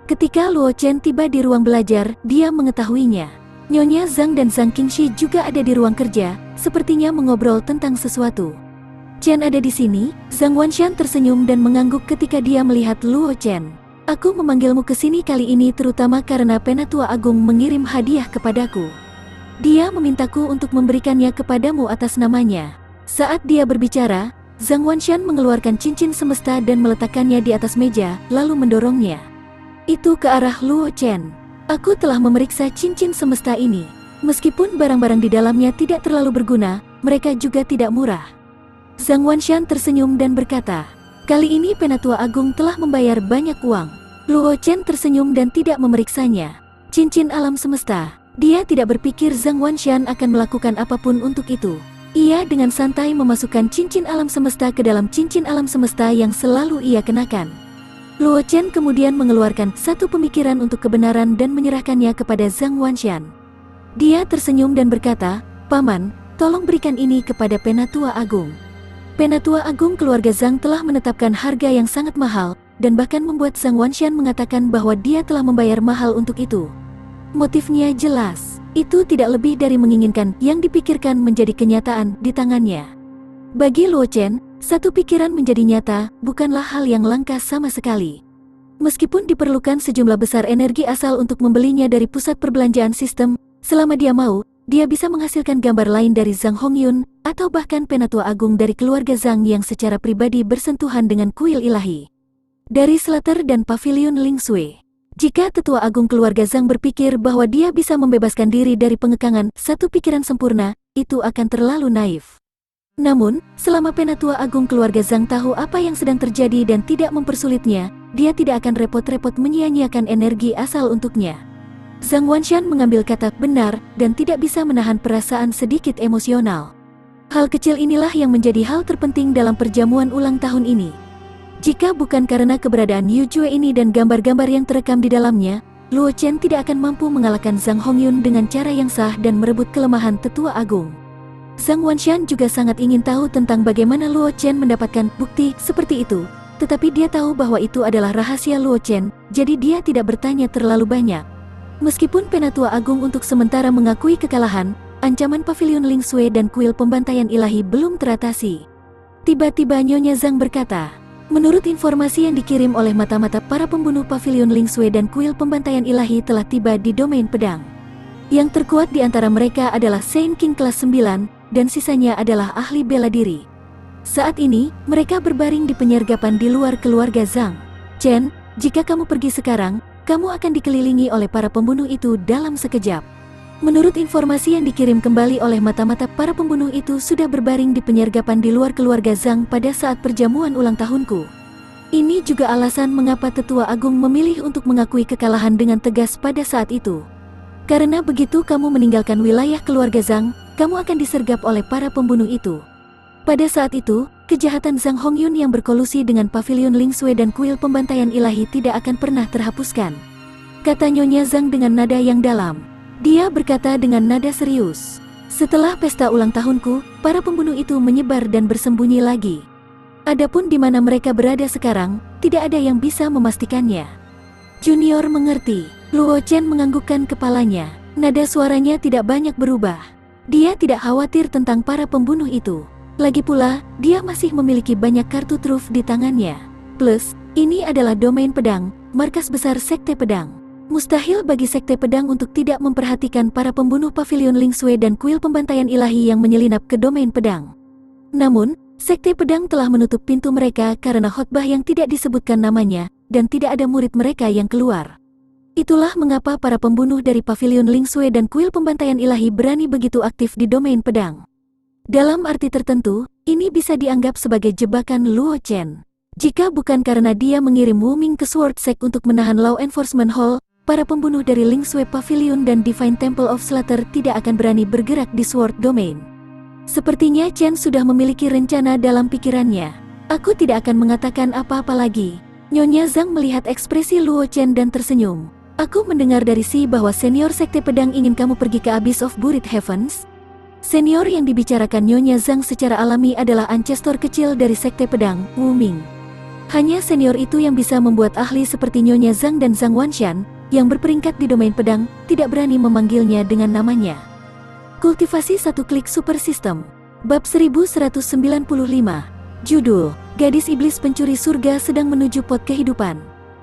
Ketika Luo Chen tiba di ruang belajar, dia mengetahuinya. Nyonya Zhang dan Zhang Qingxi juga ada di ruang kerja, sepertinya mengobrol tentang sesuatu. Chen ada di sini. Zhang Wanshan tersenyum dan mengangguk ketika dia melihat Luo Chen. Aku memanggilmu ke sini kali ini terutama karena Penatua Agung mengirim hadiah kepadaku. Dia memintaku untuk memberikannya kepadamu atas namanya. Saat dia berbicara, Zhang Wanshan mengeluarkan cincin semesta dan meletakkannya di atas meja, lalu mendorongnya. Itu ke arah Luo Chen. Aku telah memeriksa cincin semesta ini. Meskipun barang-barang di dalamnya tidak terlalu berguna, mereka juga tidak murah. Zhang Wanshan tersenyum dan berkata, kali ini Penatua Agung telah membayar banyak uang. Luo Chen tersenyum dan tidak memeriksanya. Cincin alam semesta. Dia tidak berpikir Zhang Wanshan akan melakukan apapun untuk itu. Ia dengan santai memasukkan cincin alam semesta ke dalam cincin alam semesta yang selalu ia kenakan. Luo Chen kemudian mengeluarkan satu pemikiran untuk kebenaran dan menyerahkannya kepada Zhang Wanshan. Dia tersenyum dan berkata, Paman, tolong berikan ini kepada Penatua Agung. Penatua Agung keluarga Zhang telah menetapkan harga yang sangat mahal, dan bahkan membuat Zhang Wanshan mengatakan bahwa dia telah membayar mahal untuk itu. Motifnya jelas, itu tidak lebih dari menginginkan yang dipikirkan menjadi kenyataan di tangannya. Bagi Luo Chen, satu pikiran menjadi nyata, bukanlah hal yang langka sama sekali. Meskipun diperlukan sejumlah besar energi asal untuk membelinya dari pusat perbelanjaan sistem, selama dia mau, dia bisa menghasilkan gambar lain dari Zhang Hongyun, atau bahkan Penatua Agung dari keluarga Zhang yang secara pribadi bersentuhan dengan kuil ilahi. Dari Slater dan Pavilion Ling Sui. Jika Tetua Agung keluarga Zhang berpikir bahwa dia bisa membebaskan diri dari pengekangan satu pikiran sempurna, itu akan terlalu naif. Namun, selama Penatua Agung keluarga Zhang tahu apa yang sedang terjadi dan tidak mempersulitnya, dia tidak akan repot-repot menyia-nyiakan energi asal untuknya. Zhang Wanshan mengambil kata benar dan tidak bisa menahan perasaan sedikit emosional. Hal kecil inilah yang menjadi hal terpenting dalam perjamuan ulang tahun ini. Jika bukan karena keberadaan Yu Jue ini dan gambar-gambar yang terekam di dalamnya, Luo Chen tidak akan mampu mengalahkan Zhang Hongyun dengan cara yang sah dan merebut kelemahan Tetua Agung. Zhang Wanshan juga sangat ingin tahu tentang bagaimana Luo Chen mendapatkan bukti seperti itu, tetapi dia tahu bahwa itu adalah rahasia Luo Chen, jadi dia tidak bertanya terlalu banyak. Meskipun Penatua Agung untuk sementara mengakui kekalahan, ancaman Pavilion Ling Sui dan kuil pembantaian ilahi belum teratasi. Tiba-tiba Nyonya Zhang berkata, menurut informasi yang dikirim oleh mata-mata para pembunuh Pavilion Ling Sui dan kuil pembantaian ilahi telah tiba di domain pedang. Yang terkuat di antara mereka adalah Saint King kelas 9, dan sisanya adalah ahli bela diri. Saat ini, mereka berbaring di penyergapan di luar keluarga Zhang. Chen, jika kamu pergi sekarang, kamu akan dikelilingi oleh para pembunuh itu dalam sekejap. Menurut informasi yang dikirim kembali oleh mata-mata, para pembunuh itu sudah berbaring di penyergapan di luar keluarga Zhang pada saat perjamuan ulang tahunku. Ini juga alasan mengapa Tetua Agung memilih untuk mengakui kekalahan dengan tegas pada saat itu. Karena begitu kamu meninggalkan wilayah keluarga Zhang, kamu akan disergap oleh para pembunuh itu. Pada saat itu, kejahatan Zhang Hongyun yang berkolusi dengan Pavilion Ling Sui dan kuil pembantaian ilahi tidak akan pernah terhapuskan, kata Nyonya Zhang dengan nada yang dalam. Dia berkata dengan nada serius. Setelah pesta ulang tahunku, para pembunuh itu menyebar dan bersembunyi lagi. Adapun di mana mereka berada sekarang, tidak ada yang bisa memastikannya. Junior mengerti. Luo Chen menganggukkan kepalanya. Nada suaranya tidak banyak berubah. Dia tidak khawatir tentang para pembunuh itu. Lagi pula, dia masih memiliki banyak kartu truf di tangannya. Plus, ini adalah domain pedang, markas besar Sekte Pedang. Mustahil bagi Sekte Pedang untuk tidak memperhatikan para pembunuh Pavilion Ling Sui dan kuil pembantaian ilahi yang menyelinap ke domain pedang. Namun, Sekte Pedang telah menutup pintu mereka karena khotbah yang tidak disebutkan namanya, dan tidak ada murid mereka yang keluar. Itulah mengapa para pembunuh dari Pavilion Ling Sui dan kuil pembantaian ilahi berani begitu aktif di domain pedang. Dalam arti tertentu, ini bisa dianggap sebagai jebakan Luo Chen. Jika bukan karena dia mengirim Wu Ming ke Sword Sect untuk menahan Law Enforcement Hall, para pembunuh dari Ling Sui Pavilion dan Divine Temple of Slaughter tidak akan berani bergerak di Sword Domain. Sepertinya Chen sudah memiliki rencana dalam pikirannya. Aku tidak akan mengatakan apa-apa lagi. Nyonya Zhang melihat ekspresi Luo Chen dan tersenyum. Aku mendengar dari Si bahwa senior Sekte Pedang ingin kamu pergi ke Abyss of Buried Heavens. Senior yang dibicarakan Nyonya Zhang secara alami adalah ancestor kecil dari Sekte Pedang, Wu Ming. Hanya senior itu yang bisa membuat ahli seperti Nyonya Zhang dan Zhang Wanshan, yang berperingkat di domain pedang, tidak berani memanggilnya dengan namanya. Kultivasi satu klik super system. Bab 1195. Judul, Gadis Iblis Pencuri Surga sedang menuju pot kehidupan.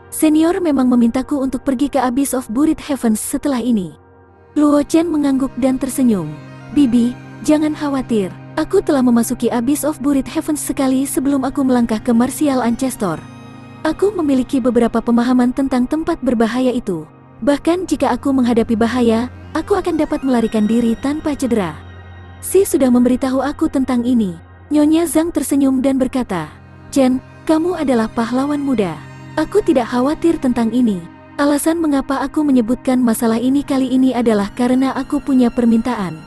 Senior memang memintaku untuk pergi ke Abyss of Buried Heavens setelah ini. Luo Chen mengangguk dan tersenyum. Bibi, jangan khawatir. Aku telah memasuki Abyss of Buried Heavens sekali sebelum aku melangkah ke Martial Ancestor. Aku memiliki beberapa pemahaman tentang tempat berbahaya itu. Bahkan jika aku menghadapi bahaya, aku akan dapat melarikan diri tanpa cedera. Si sudah memberitahu aku tentang ini. Nyonya Zhang tersenyum dan berkata, Chen, kamu adalah pahlawan muda. Aku tidak khawatir tentang ini. Alasan mengapa aku menyebutkan masalah ini kali ini adalah karena aku punya permintaan.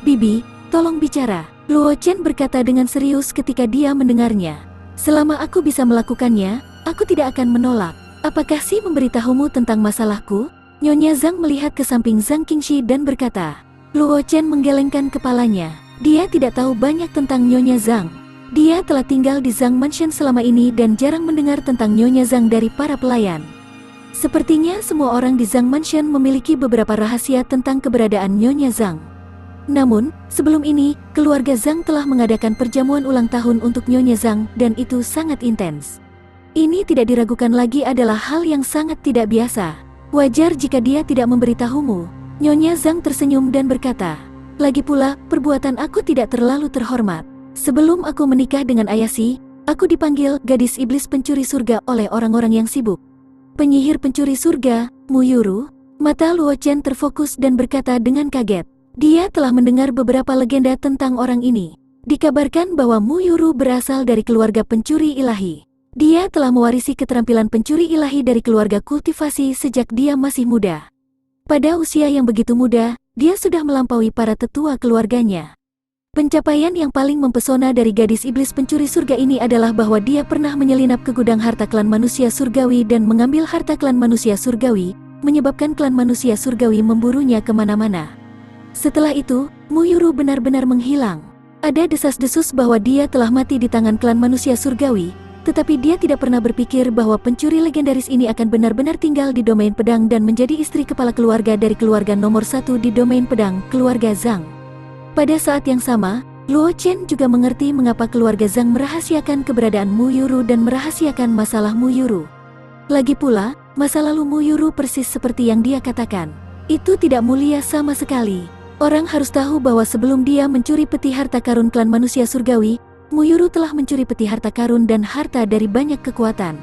Bibi, tolong bicara. Luo Chen berkata dengan serius ketika dia mendengarnya. Selama aku bisa melakukannya, aku tidak akan menolak. Apakah Si memberitahumu tentang masalahku? Nyonya Zhang melihat ke samping Zhang Qingxi dan berkata. Luo Chen menggelengkan kepalanya. Dia tidak tahu banyak tentang Nyonya Zhang. Dia telah tinggal di Zhang Mansion selama ini dan jarang mendengar tentang Nyonya Zhang dari para pelayan. Sepertinya semua orang di Zhang Mansion memiliki beberapa rahasia tentang keberadaan Nyonya Zhang. Namun, sebelum ini, keluarga Zhang telah mengadakan perjamuan ulang tahun untuk Nyonya Zhang dan itu sangat intens. Ini tidak diragukan lagi adalah hal yang sangat tidak biasa. Wajar jika dia tidak memberitahumu. Nyonya Zhang tersenyum dan berkata, lagi pula, perbuatan aku tidak terlalu terhormat. Sebelum aku menikah dengan Ayah Si, aku dipanggil gadis iblis pencuri surga oleh orang-orang yang sibuk. Penyihir pencuri surga, Mu Yuru. Mata Luo Chen terfokus dan berkata dengan kaget. Dia telah mendengar beberapa legenda tentang orang ini. Dikabarkan bahwa Mu Yuru berasal dari keluarga pencuri ilahi. Dia telah mewarisi keterampilan pencuri ilahi dari keluarga kultivasi sejak dia masih muda. Pada usia yang begitu muda, dia sudah melampaui para tetua keluarganya. Pencapaian yang paling mempesona dari gadis iblis pencuri surga ini adalah bahwa dia pernah menyelinap ke gudang harta klan manusia surgawi dan mengambil harta klan manusia surgawi, menyebabkan klan manusia surgawi memburunya kemana-mana. Setelah itu, Mu Yuru benar-benar menghilang. Ada desas-desus bahwa dia telah mati di tangan klan manusia surgawi, tetapi dia tidak pernah berpikir bahwa pencuri legendaris ini akan benar-benar tinggal di domain pedang dan menjadi istri kepala keluarga dari keluarga nomor 1 di domain pedang, keluarga Zhang. Pada saat yang sama, Luo Chen juga mengerti mengapa keluarga Zhang merahasiakan keberadaan Mu Yuru dan merahasiakan masalah Mu Yuru. Lagi pula, masa lalu Mu Yuru persis seperti yang dia katakan. Itu tidak mulia sama sekali. Orang harus tahu bahwa sebelum dia mencuri peti harta karun klan manusia surgawi, Muyuru telah mencuri peti harta karun dan harta dari banyak kekuatan.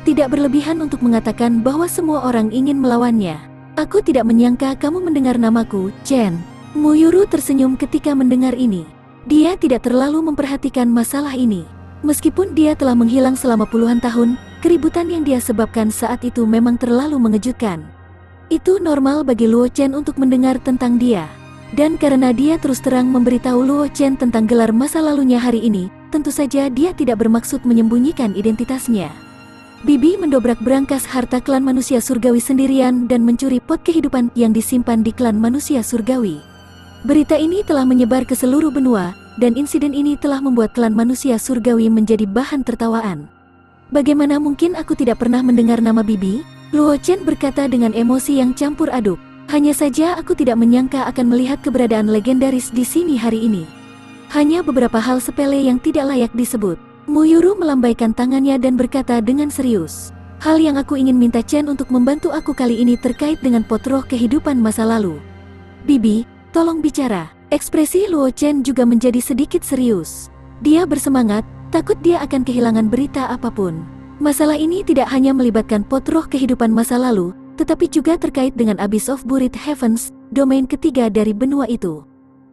Tidak berlebihan untuk mengatakan bahwa semua orang ingin melawannya. Aku tidak menyangka kamu mendengar namaku, Chen. Muyuru tersenyum ketika mendengar ini. Dia tidak terlalu memperhatikan masalah ini. Meskipun dia telah menghilang selama puluhan tahun, keributan yang dia sebabkan saat itu memang terlalu mengejutkan. Itu normal bagi Luo Chen untuk mendengar tentang dia. Dan karena dia terus terang memberitahu Luo Chen tentang gelar masa lalunya hari ini, tentu saja dia tidak bermaksud menyembunyikan identitasnya. Bibi mendobrak berangkas harta klan manusia surgawi sendirian dan mencuri pot kehidupan yang disimpan di klan manusia surgawi. Berita ini telah menyebar ke seluruh benua, dan insiden ini telah membuat klan manusia surgawi menjadi bahan tertawaan. Bagaimana mungkin aku tidak pernah mendengar nama Bibi? Luo Chen berkata dengan emosi yang campur aduk. Hanya saja aku tidak menyangka akan melihat keberadaan legendaris di sini hari ini. Hanya beberapa hal sepele yang tidak layak disebut. Muyuru melambaikan tangannya dan berkata dengan serius. Hal yang aku ingin minta Chen untuk membantu aku kali ini terkait dengan pot roh kehidupan masa lalu. Bibi, tolong bicara. Ekspresi Luo Chen juga menjadi sedikit serius. Dia bersemangat, takut dia akan kehilangan berita apapun. Masalah ini tidak hanya melibatkan pot roh kehidupan masa lalu, tetapi juga terkait dengan Abyss of Buried Heavens, domain ketiga dari benua itu.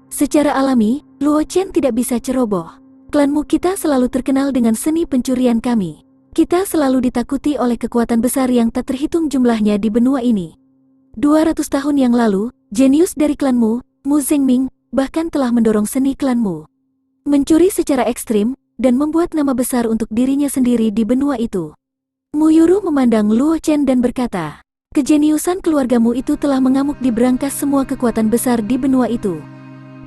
Secara alami, Luo Chen tidak bisa ceroboh. Klanmu kita selalu terkenal dengan seni pencurian kami. Kita selalu ditakuti oleh kekuatan besar yang tak terhitung jumlahnya di benua ini. 200 tahun yang lalu, jenius dari klanmu, Mu Zhengming, bahkan telah mendorong seni klanmu mencuri secara ekstrim, dan membuat nama besar untuk dirinya sendiri di benua itu. Muyuru memandang Luo Chen dan berkata, kejeniusan keluargamu itu telah mengamuk di berangkas semua kekuatan besar di benua itu.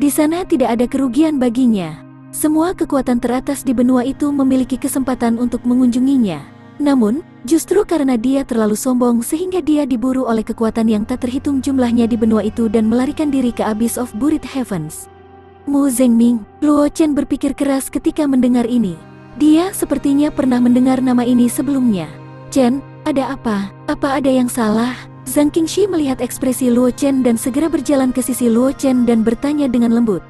Di sana tidak ada kerugian baginya. Semua kekuatan teratas di benua itu memiliki kesempatan untuk mengunjunginya. Namun, justru karena dia terlalu sombong sehingga dia diburu oleh kekuatan yang tak terhitung jumlahnya di benua itu dan melarikan diri ke Abyss of Buried Heavens. Mu Zhengming, Luo Chen berpikir keras ketika mendengar ini. Dia sepertinya pernah mendengar nama ini sebelumnya. Chen, ada apa? Apa ada yang salah? Zhang Qingxi melihat ekspresi Luo Chen dan segera berjalan ke sisi Luo Chen dan bertanya dengan lembut.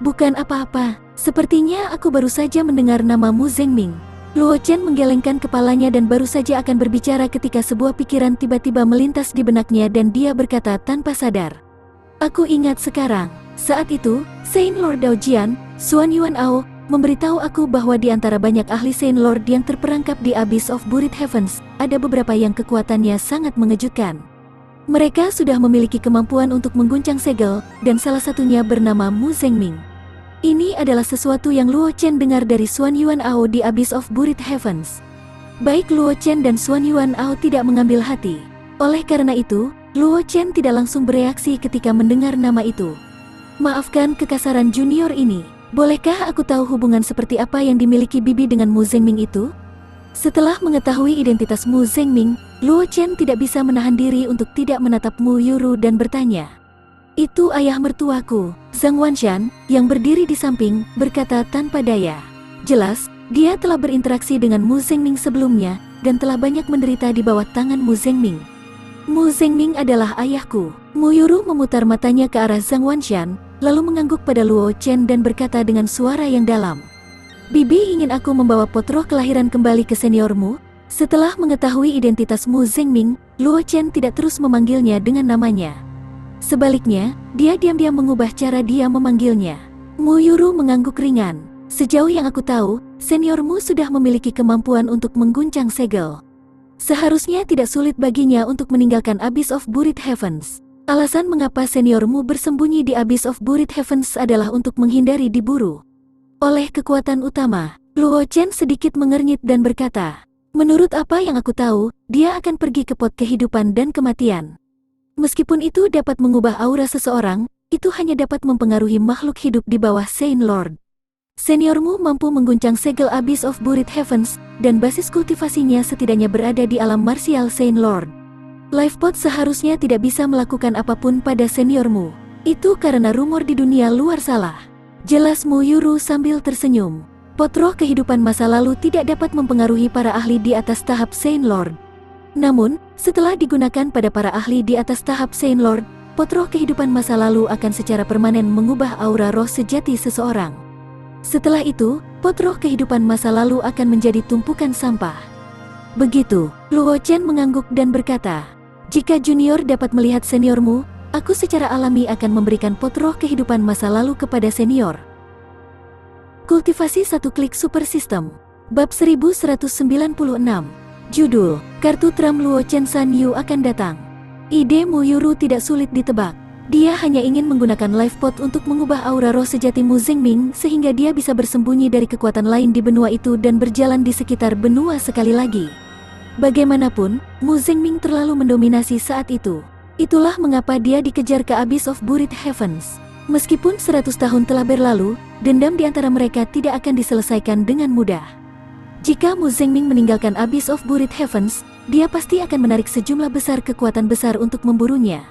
Bukan apa-apa, sepertinya aku baru saja mendengar nama Mu Zhengming. Luo Chen menggelengkan kepalanya dan baru saja akan berbicara ketika sebuah pikiran tiba-tiba melintas di benaknya dan dia berkata tanpa sadar. Aku ingat sekarang. Saat itu, Saint Lord Daojian, Xuan Yuan Ao, memberitahu aku bahwa di antara banyak ahli Saint Lord yang terperangkap di Abyss of Buried Heavens, ada beberapa yang kekuatannya sangat mengejutkan. Mereka sudah memiliki kemampuan untuk mengguncang segel, dan salah satunya bernama Mu Zhengming. Ini adalah sesuatu yang Luo Chen dengar dari Xuan Yuan Ao di Abyss of Buried Heavens. Baik Luo Chen dan Xuan Yuan Ao tidak mengambil hati. Oleh karena itu, Luo Chen tidak langsung bereaksi ketika mendengar nama itu. Maafkan kekasaran junior ini. Bolehkah aku tahu hubungan seperti apa yang dimiliki Bibi dengan Mu Zhengming itu? Setelah mengetahui identitas Mu Zhengming, Luo Chen tidak bisa menahan diri untuk tidak menatap Muyuru dan bertanya. Itu ayah mertuaku, Zhang Wanshan, yang berdiri di samping, berkata tanpa daya. Jelas, dia telah berinteraksi dengan Mu Zhengming sebelumnya, dan telah banyak menderita di bawah tangan Mu Zhengming. Mu Zhengming adalah ayahku. Muyuru memutar matanya ke arah Zhang Wanshan, lalu mengangguk pada Luo Chen dan berkata dengan suara yang dalam. Bibi ingin aku membawa pot roh kelahiran kembali ke seniormu? Setelah mengetahui identitas Mu Zhengming, Luo Chen tidak terus memanggilnya dengan namanya. Sebaliknya, dia diam-diam mengubah cara dia memanggilnya. Muyuru mengangguk ringan. Sejauh yang aku tahu, seniormu sudah memiliki kemampuan untuk mengguncang segel. Seharusnya tidak sulit baginya untuk meninggalkan Abyss of Buried Heavens. Alasan mengapa seniormu bersembunyi di Abyss of Buried Heavens adalah untuk menghindari diburu oleh kekuatan utama. Luo Chen sedikit mengernyit dan berkata, menurut apa yang aku tahu, dia akan pergi ke pot kehidupan dan kematian. Meskipun itu dapat mengubah aura seseorang, itu hanya dapat mempengaruhi makhluk hidup di bawah Saint Lord. Seniormu mampu mengguncang segel Abyss of Buried Heavens, dan basis kultivasinya setidaknya berada di alam martial Saint Lord. Lifepod seharusnya tidak bisa melakukan apapun pada seniormu. Itu karena rumor di dunia luar salah. Jelas Muyuru sambil tersenyum. Pot roh kehidupan masa lalu tidak dapat mempengaruhi para ahli di atas tahap Saint Lord. Namun, setelah digunakan pada para ahli di atas tahap Saint Lord, pot roh kehidupan masa lalu akan secara permanen mengubah aura roh sejati seseorang. Setelah itu, pot roh kehidupan masa lalu akan menjadi tumpukan sampah. Begitu, Luo Chen mengangguk dan berkata, "Jika junior dapat melihat seniormu, aku secara alami akan memberikan pot roh kehidupan masa lalu kepada senior." Kultivasi satu klik super system. Bab 1196. Judul, Kartu Tram Luo Chen San Yu akan datang. Ide Mu Yuru tidak sulit ditebak. Dia hanya ingin menggunakan life pot untuk mengubah aura roh sejati Mu Zengming sehingga dia bisa bersembunyi dari kekuatan lain di benua itu dan berjalan di sekitar benua sekali lagi. Bagaimanapun, Mu Zengming terlalu mendominasi saat itu. Itulah mengapa dia dikejar ke Abyss of Buried Heavens. Meskipun 100 tahun telah berlalu, dendam di antara mereka tidak akan diselesaikan dengan mudah. Jika Mu Zengming meninggalkan Abyss of Buried Heavens, dia pasti akan menarik sejumlah besar kekuatan besar untuk memburunya.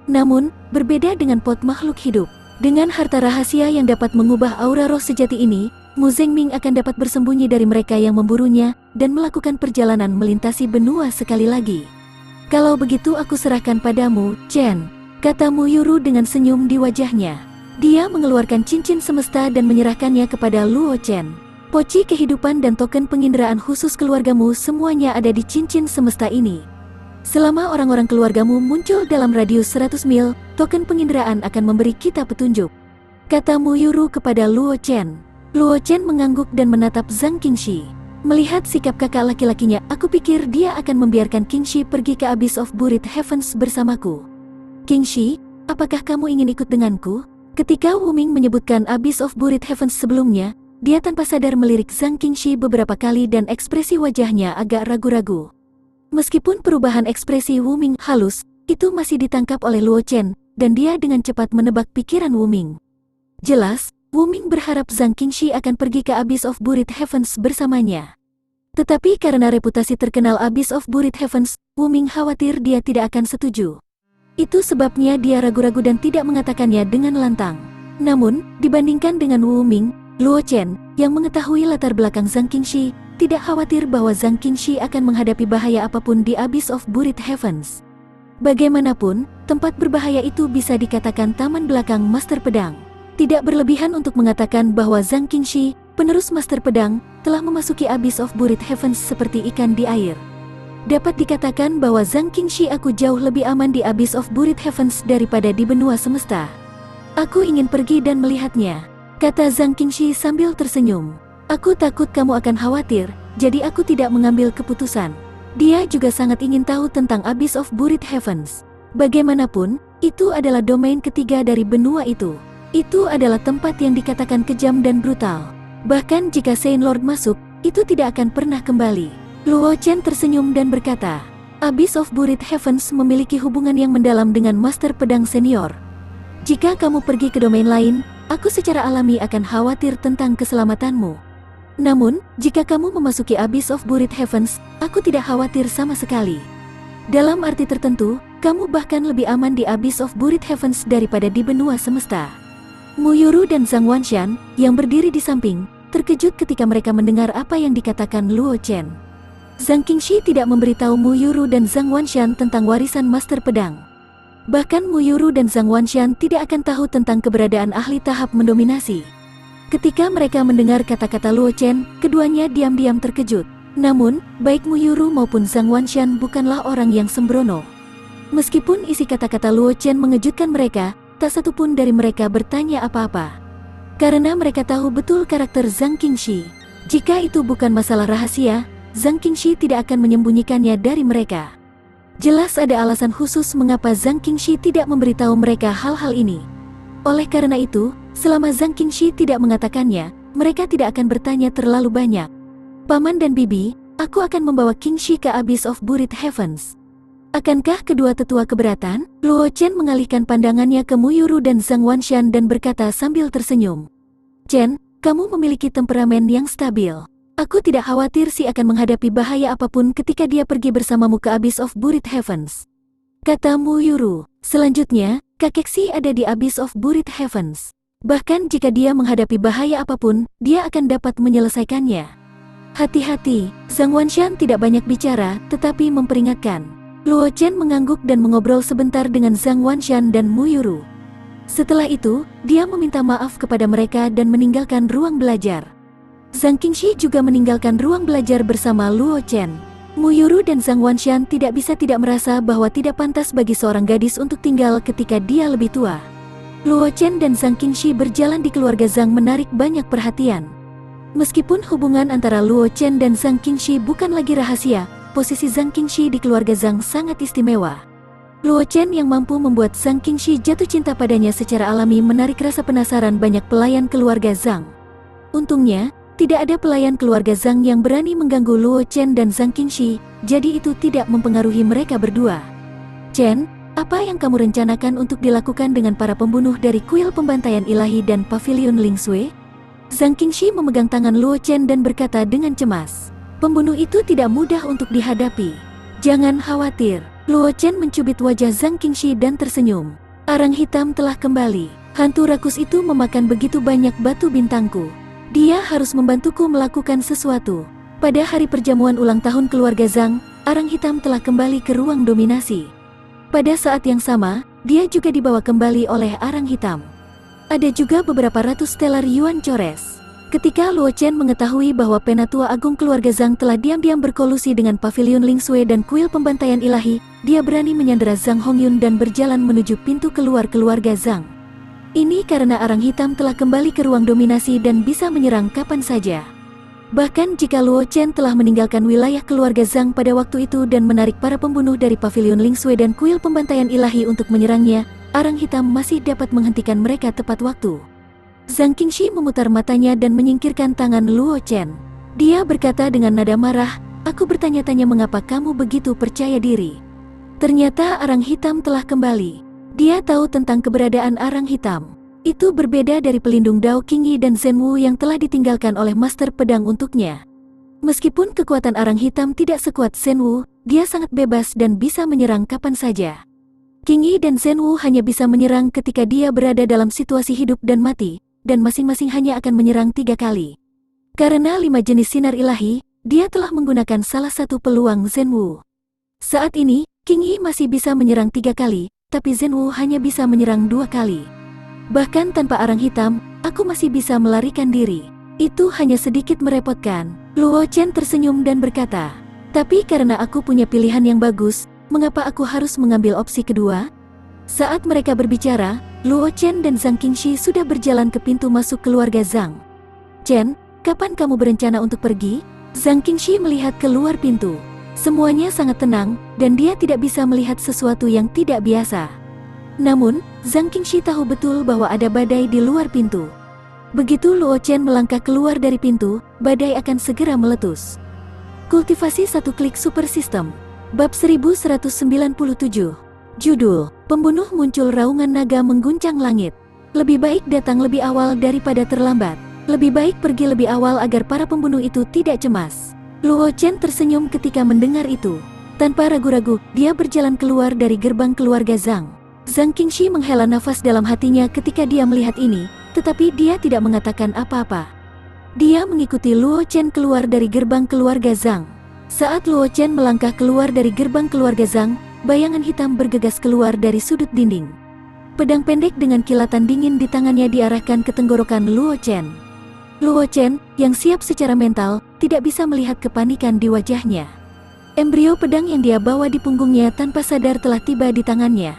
Namun, berbeda dengan pot makhluk hidup, dengan harta rahasia yang dapat mengubah aura roh sejati ini, Mu Zengming akan dapat bersembunyi dari mereka yang memburunya dan melakukan perjalanan melintasi benua sekali lagi. "Kalau begitu aku serahkan padamu, Chen," kata Mu Yuru dengan senyum di wajahnya. Dia mengeluarkan cincin semesta dan menyerahkannya kepada Luo Chen. "Poci kehidupan dan token penginderaan khusus keluargamu semuanya ada di cincin semesta ini. Selama orang-orang keluargamu muncul dalam radius 100 mil, token penginderaan akan memberi kita petunjuk," kata Mu Yuru kepada Luo Chen. Luo Chen mengangguk dan menatap Zhang Qingxi. Melihat sikap kakak laki-lakinya, "Aku pikir dia akan membiarkan Qingxi pergi ke Abyss of Buried Heavens bersamaku. Qingxi, apakah kamu ingin ikut denganku?" Ketika Wu Ming menyebutkan Abyss of Buried Heavens sebelumnya, dia tanpa sadar melirik Zhang Qingxi beberapa kali dan ekspresi wajahnya agak ragu-ragu. Meskipun perubahan ekspresi Wu Ming halus, itu masih ditangkap oleh Luo Chen, dan dia dengan cepat menebak pikiran Wu Ming. Jelas, Wu Ming berharap Zhang Qingxi akan pergi ke Abyss of Buried Heavens bersamanya. Tetapi karena reputasi terkenal Abyss of Buried Heavens, Wu Ming khawatir dia tidak akan setuju. Itu sebabnya dia ragu-ragu dan tidak mengatakannya dengan lantang. Namun, dibandingkan dengan Wu Ming, Luo Chen, yang mengetahui latar belakang Zhang Qingxi, tidak khawatir bahwa Zhang Qingxi akan menghadapi bahaya apapun di Abyss of Buried Heavens. Bagaimanapun, tempat berbahaya itu bisa dikatakan taman belakang Master Pedang. Tidak berlebihan untuk mengatakan bahwa Zhang Qingxi, penerus Master Pedang, telah memasuki Abyss of Buried Heavens seperti ikan di air. Dapat dikatakan bahwa Zhang Qingxi aku jauh lebih aman di Abyss of Buried Heavens daripada di benua semesta. "Aku ingin pergi dan melihatnya," kata Zhang Qingxi sambil tersenyum. "Aku takut kamu akan khawatir, jadi aku tidak mengambil keputusan." Dia juga sangat ingin tahu tentang Abyss of Buried Heavens. Bagaimanapun, itu adalah domain ketiga dari benua itu. Itu adalah tempat yang dikatakan kejam dan brutal. Bahkan jika Saint Lord masuk, itu tidak akan pernah kembali. Luo Chen tersenyum dan berkata, "Abyss of Buried Heavens memiliki hubungan yang mendalam dengan Master Pedang Senior. Jika kamu pergi ke domain lain, aku secara alami akan khawatir tentang keselamatanmu. Namun, jika kamu memasuki Abyss of Buried Heavens, aku tidak khawatir sama sekali. Dalam arti tertentu, kamu bahkan lebih aman di Abyss of Buried Heavens daripada di benua semesta." Mu Yuru dan Zhang Wanshan, yang berdiri di samping, terkejut ketika mereka mendengar apa yang dikatakan Luo Chen. Zhang Qingxi tidak memberitahu Mu Yuru dan Zhang Wanshan tentang warisan Master Pedang. Bahkan Mu Yuru dan Zhang Wanshan tidak akan tahu tentang keberadaan ahli tahap mendominasi. Ketika mereka mendengar kata-kata Luo Chen, keduanya diam-diam terkejut. Namun, baik Mu Yuru maupun Zhang Wanshan bukanlah orang yang sembrono. Meskipun isi kata-kata Luo Chen mengejutkan mereka, tak satu pun dari mereka bertanya apa-apa. Karena mereka tahu betul karakter Zhang Qingxi. Jika itu bukan masalah rahasia, Zhang Qingxi tidak akan menyembunyikannya dari mereka. Jelas ada alasan khusus mengapa Zhang Qingxi tidak memberitahu mereka hal-hal ini. Oleh karena itu, selama Zhang Qingxi tidak mengatakannya, mereka tidak akan bertanya terlalu banyak. "Paman dan Bibi, aku akan membawa Qingxi ke Abyss of Buried Heavens." Akankah kedua tetua keberatan? Luo Chen mengalihkan pandangannya ke Mu Yuru dan Zhang Wanshan dan berkata sambil tersenyum, "Chen, kamu memiliki temperamen yang stabil. Aku tidak khawatir akan menghadapi bahaya apapun ketika dia pergi bersamamu ke Abyss of Buried Heavens," kata Mu Yuru. Selanjutnya, kakek Xi ada di Abyss of Buried Heavens. Bahkan jika dia menghadapi bahaya apapun, dia akan dapat menyelesaikannya. "Hati-hati," Zhang Wanshan tidak banyak bicara, tetapi memperingatkan. Luo Chen mengangguk dan mengobrol sebentar dengan Zhang Wanshan dan Mu Yuru. Setelah itu, dia meminta maaf kepada mereka dan meninggalkan ruang belajar. Zhang Qingxi juga meninggalkan ruang belajar bersama Luo Chen. Mu Yuru dan Zhang Wanshan tidak merasa bahwa tidak pantas bagi seorang gadis untuk tinggal ketika dia lebih tua. Luo Chen dan Zhang Qingxi berjalan di keluarga Zhang menarik banyak perhatian. Meskipun hubungan antara Luo Chen dan Zhang Qingxi bukan lagi rahasia, posisi Zhang Qingxi di keluarga Zhang sangat istimewa. Luo Chen yang mampu membuat Zhang Qingxi jatuh cinta padanya secara alami menarik rasa penasaran banyak pelayan keluarga Zhang. Untungnya, tidak ada pelayan keluarga Zhang yang berani mengganggu Luo Chen dan Zhang Qingxi, jadi itu tidak mempengaruhi mereka berdua. Chen, apa yang kamu rencanakan untuk dilakukan dengan para pembunuh dari kuil pembantaian ilahi dan pavilion Ling Sui? Zhang Qingxi memegang tangan Luo Chen dan berkata dengan cemas, "Pembunuh itu tidak mudah untuk dihadapi. Jangan khawatir." Luo Chen mencubit wajah Zhang Qingxi dan tersenyum. "Arang hitam telah kembali. Hantu rakus itu memakan begitu banyak batu bintangku. Dia harus membantuku melakukan sesuatu." Pada hari perjamuan ulang tahun keluarga Zhang, arang hitam telah kembali ke ruang dominasi. Pada saat yang sama, dia juga dibawa kembali oleh arang hitam. Ada juga beberapa ratus stellar Yuan Chores. Ketika Luo Chen mengetahui bahwa Penatua Agung keluarga Zhang telah diam-diam berkolusi dengan pavilion Ling Sui dan kuil pembantaian ilahi, dia berani menyandera Zhang Hongyun dan berjalan menuju pintu keluar keluarga Zhang. Ini karena arang hitam telah kembali ke ruang dominasi dan bisa menyerang kapan saja. Bahkan jika Luo Chen telah meninggalkan wilayah keluarga Zhang pada waktu itu dan menarik para pembunuh dari pavilion Ling Sui dan kuil pembantaian ilahi untuk menyerangnya, arang hitam masih dapat menghentikan mereka tepat waktu. Zhang Qingxi memutar matanya dan menyingkirkan tangan Luo Chen. Dia berkata dengan nada marah, "Aku bertanya-tanya mengapa kamu begitu percaya diri." Ternyata arang hitam telah kembali. Dia tahu tentang keberadaan arang hitam. Itu berbeda dari pelindung Dao Qingyi dan Zhenwu yang telah ditinggalkan oleh master pedang untuknya. Meskipun kekuatan arang hitam tidak sekuat Zhenwu, dia sangat bebas dan bisa menyerang kapan saja. Qingyi dan Zhenwu hanya bisa menyerang ketika dia berada dalam situasi hidup dan mati, dan masing-masing hanya akan menyerang 3 kali. Karena 5 jenis sinar ilahi, dia telah menggunakan salah satu peluang Zhenwu. Saat ini, Qingyi masih bisa menyerang 3 kali, tapi Zhenwu hanya bisa menyerang 2 kali. Bahkan tanpa arang hitam, aku masih bisa melarikan diri. Itu hanya sedikit merepotkan. Luo Chen tersenyum dan berkata, "Tapi karena aku punya pilihan yang bagus, mengapa aku harus mengambil opsi kedua?" Saat mereka berbicara, Luo Chen dan Zhang Qingxi sudah berjalan ke pintu masuk keluarga Zhang. "Chen, kapan kamu berencana untuk pergi?" Zhang Qingxi melihat keluar pintu. Semuanya sangat tenang, dan dia tidak bisa melihat sesuatu yang tidak biasa. Namun, Zhang Qingxi tahu betul bahwa ada badai di luar pintu. Begitu Luo Chen melangkah keluar dari pintu, badai akan segera meletus. Kultivasi satu klik super system. Bab 1197. Judul, Pembunuh Muncul Raungan Naga Mengguncang Langit. Lebih baik datang lebih awal daripada terlambat. Lebih baik pergi lebih awal agar para pembunuh itu tidak cemas. Luo Chen tersenyum ketika mendengar itu. Tanpa ragu-ragu, dia berjalan keluar dari gerbang keluarga Zhang. Zhang Qingxi menghela nafas dalam hatinya ketika dia melihat ini, tetapi dia tidak mengatakan apa-apa. Dia mengikuti Luo Chen keluar dari gerbang keluarga Zhang. Saat Luo Chen melangkah keluar dari gerbang keluarga Zhang, bayangan hitam bergegas keluar dari sudut dinding. Pedang pendek dengan kilatan dingin di tangannya diarahkan ke tenggorokan Luo Chen. Luo Chen, yang siap secara mental, tidak bisa melihat kepanikan di wajahnya. Embrio pedang yang dia bawa di punggungnya tanpa sadar telah tiba di tangannya.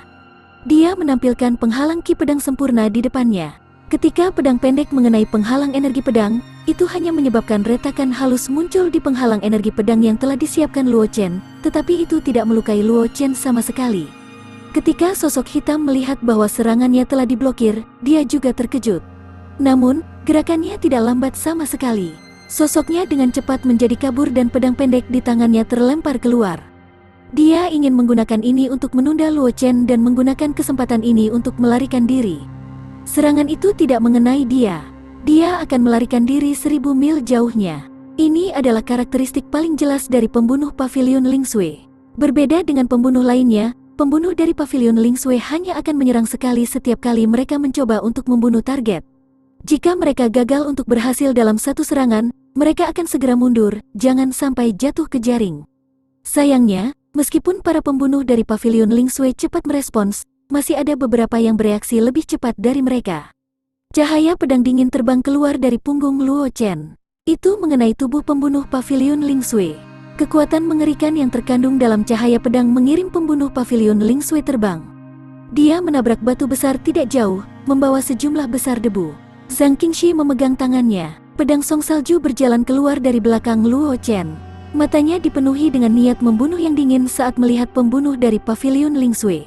Dia menampilkan penghalang ki pedang sempurna di depannya. Ketika pedang pendek mengenai penghalang energi pedang, itu hanya menyebabkan retakan halus muncul di penghalang energi pedang yang telah disiapkan Luo Chen, tetapi itu tidak melukai Luo Chen sama sekali. Ketika sosok hitam melihat bahwa serangannya telah diblokir, dia juga terkejut. Namun, gerakannya tidak lambat sama sekali. Sosoknya dengan cepat menjadi kabur dan pedang pendek di tangannya terlempar keluar. Dia ingin menggunakan ini untuk menunda Luo Chen dan menggunakan kesempatan ini untuk melarikan diri. Serangan itu tidak mengenai dia. Dia akan melarikan diri 1000 mil jauhnya. Ini adalah karakteristik paling jelas dari pembunuh pavilion Ling Sui. Berbeda dengan pembunuh lainnya, pembunuh dari pavilion Ling Sui hanya akan menyerang sekali setiap kali mereka mencoba untuk membunuh target. Jika mereka gagal untuk berhasil dalam satu serangan, mereka akan segera mundur, jangan sampai jatuh ke jaring. Sayangnya, meskipun para pembunuh dari pavilion Ling Sui cepat merespons, masih ada beberapa yang bereaksi lebih cepat dari mereka. Cahaya pedang dingin terbang keluar dari punggung Luo Chen. Itu mengenai tubuh pembunuh Pavilion Ling Sui. Kekuatan mengerikan yang terkandung dalam cahaya pedang mengirim pembunuh Pavilion Ling Sui terbang. Dia menabrak batu besar tidak jauh, membawa sejumlah besar debu. Zhang Qingxi memegang tangannya. Pedang song salju berjalan keluar dari belakang Luo Chen. Matanya dipenuhi dengan niat membunuh yang dingin saat melihat pembunuh dari Pavilion Ling Sui.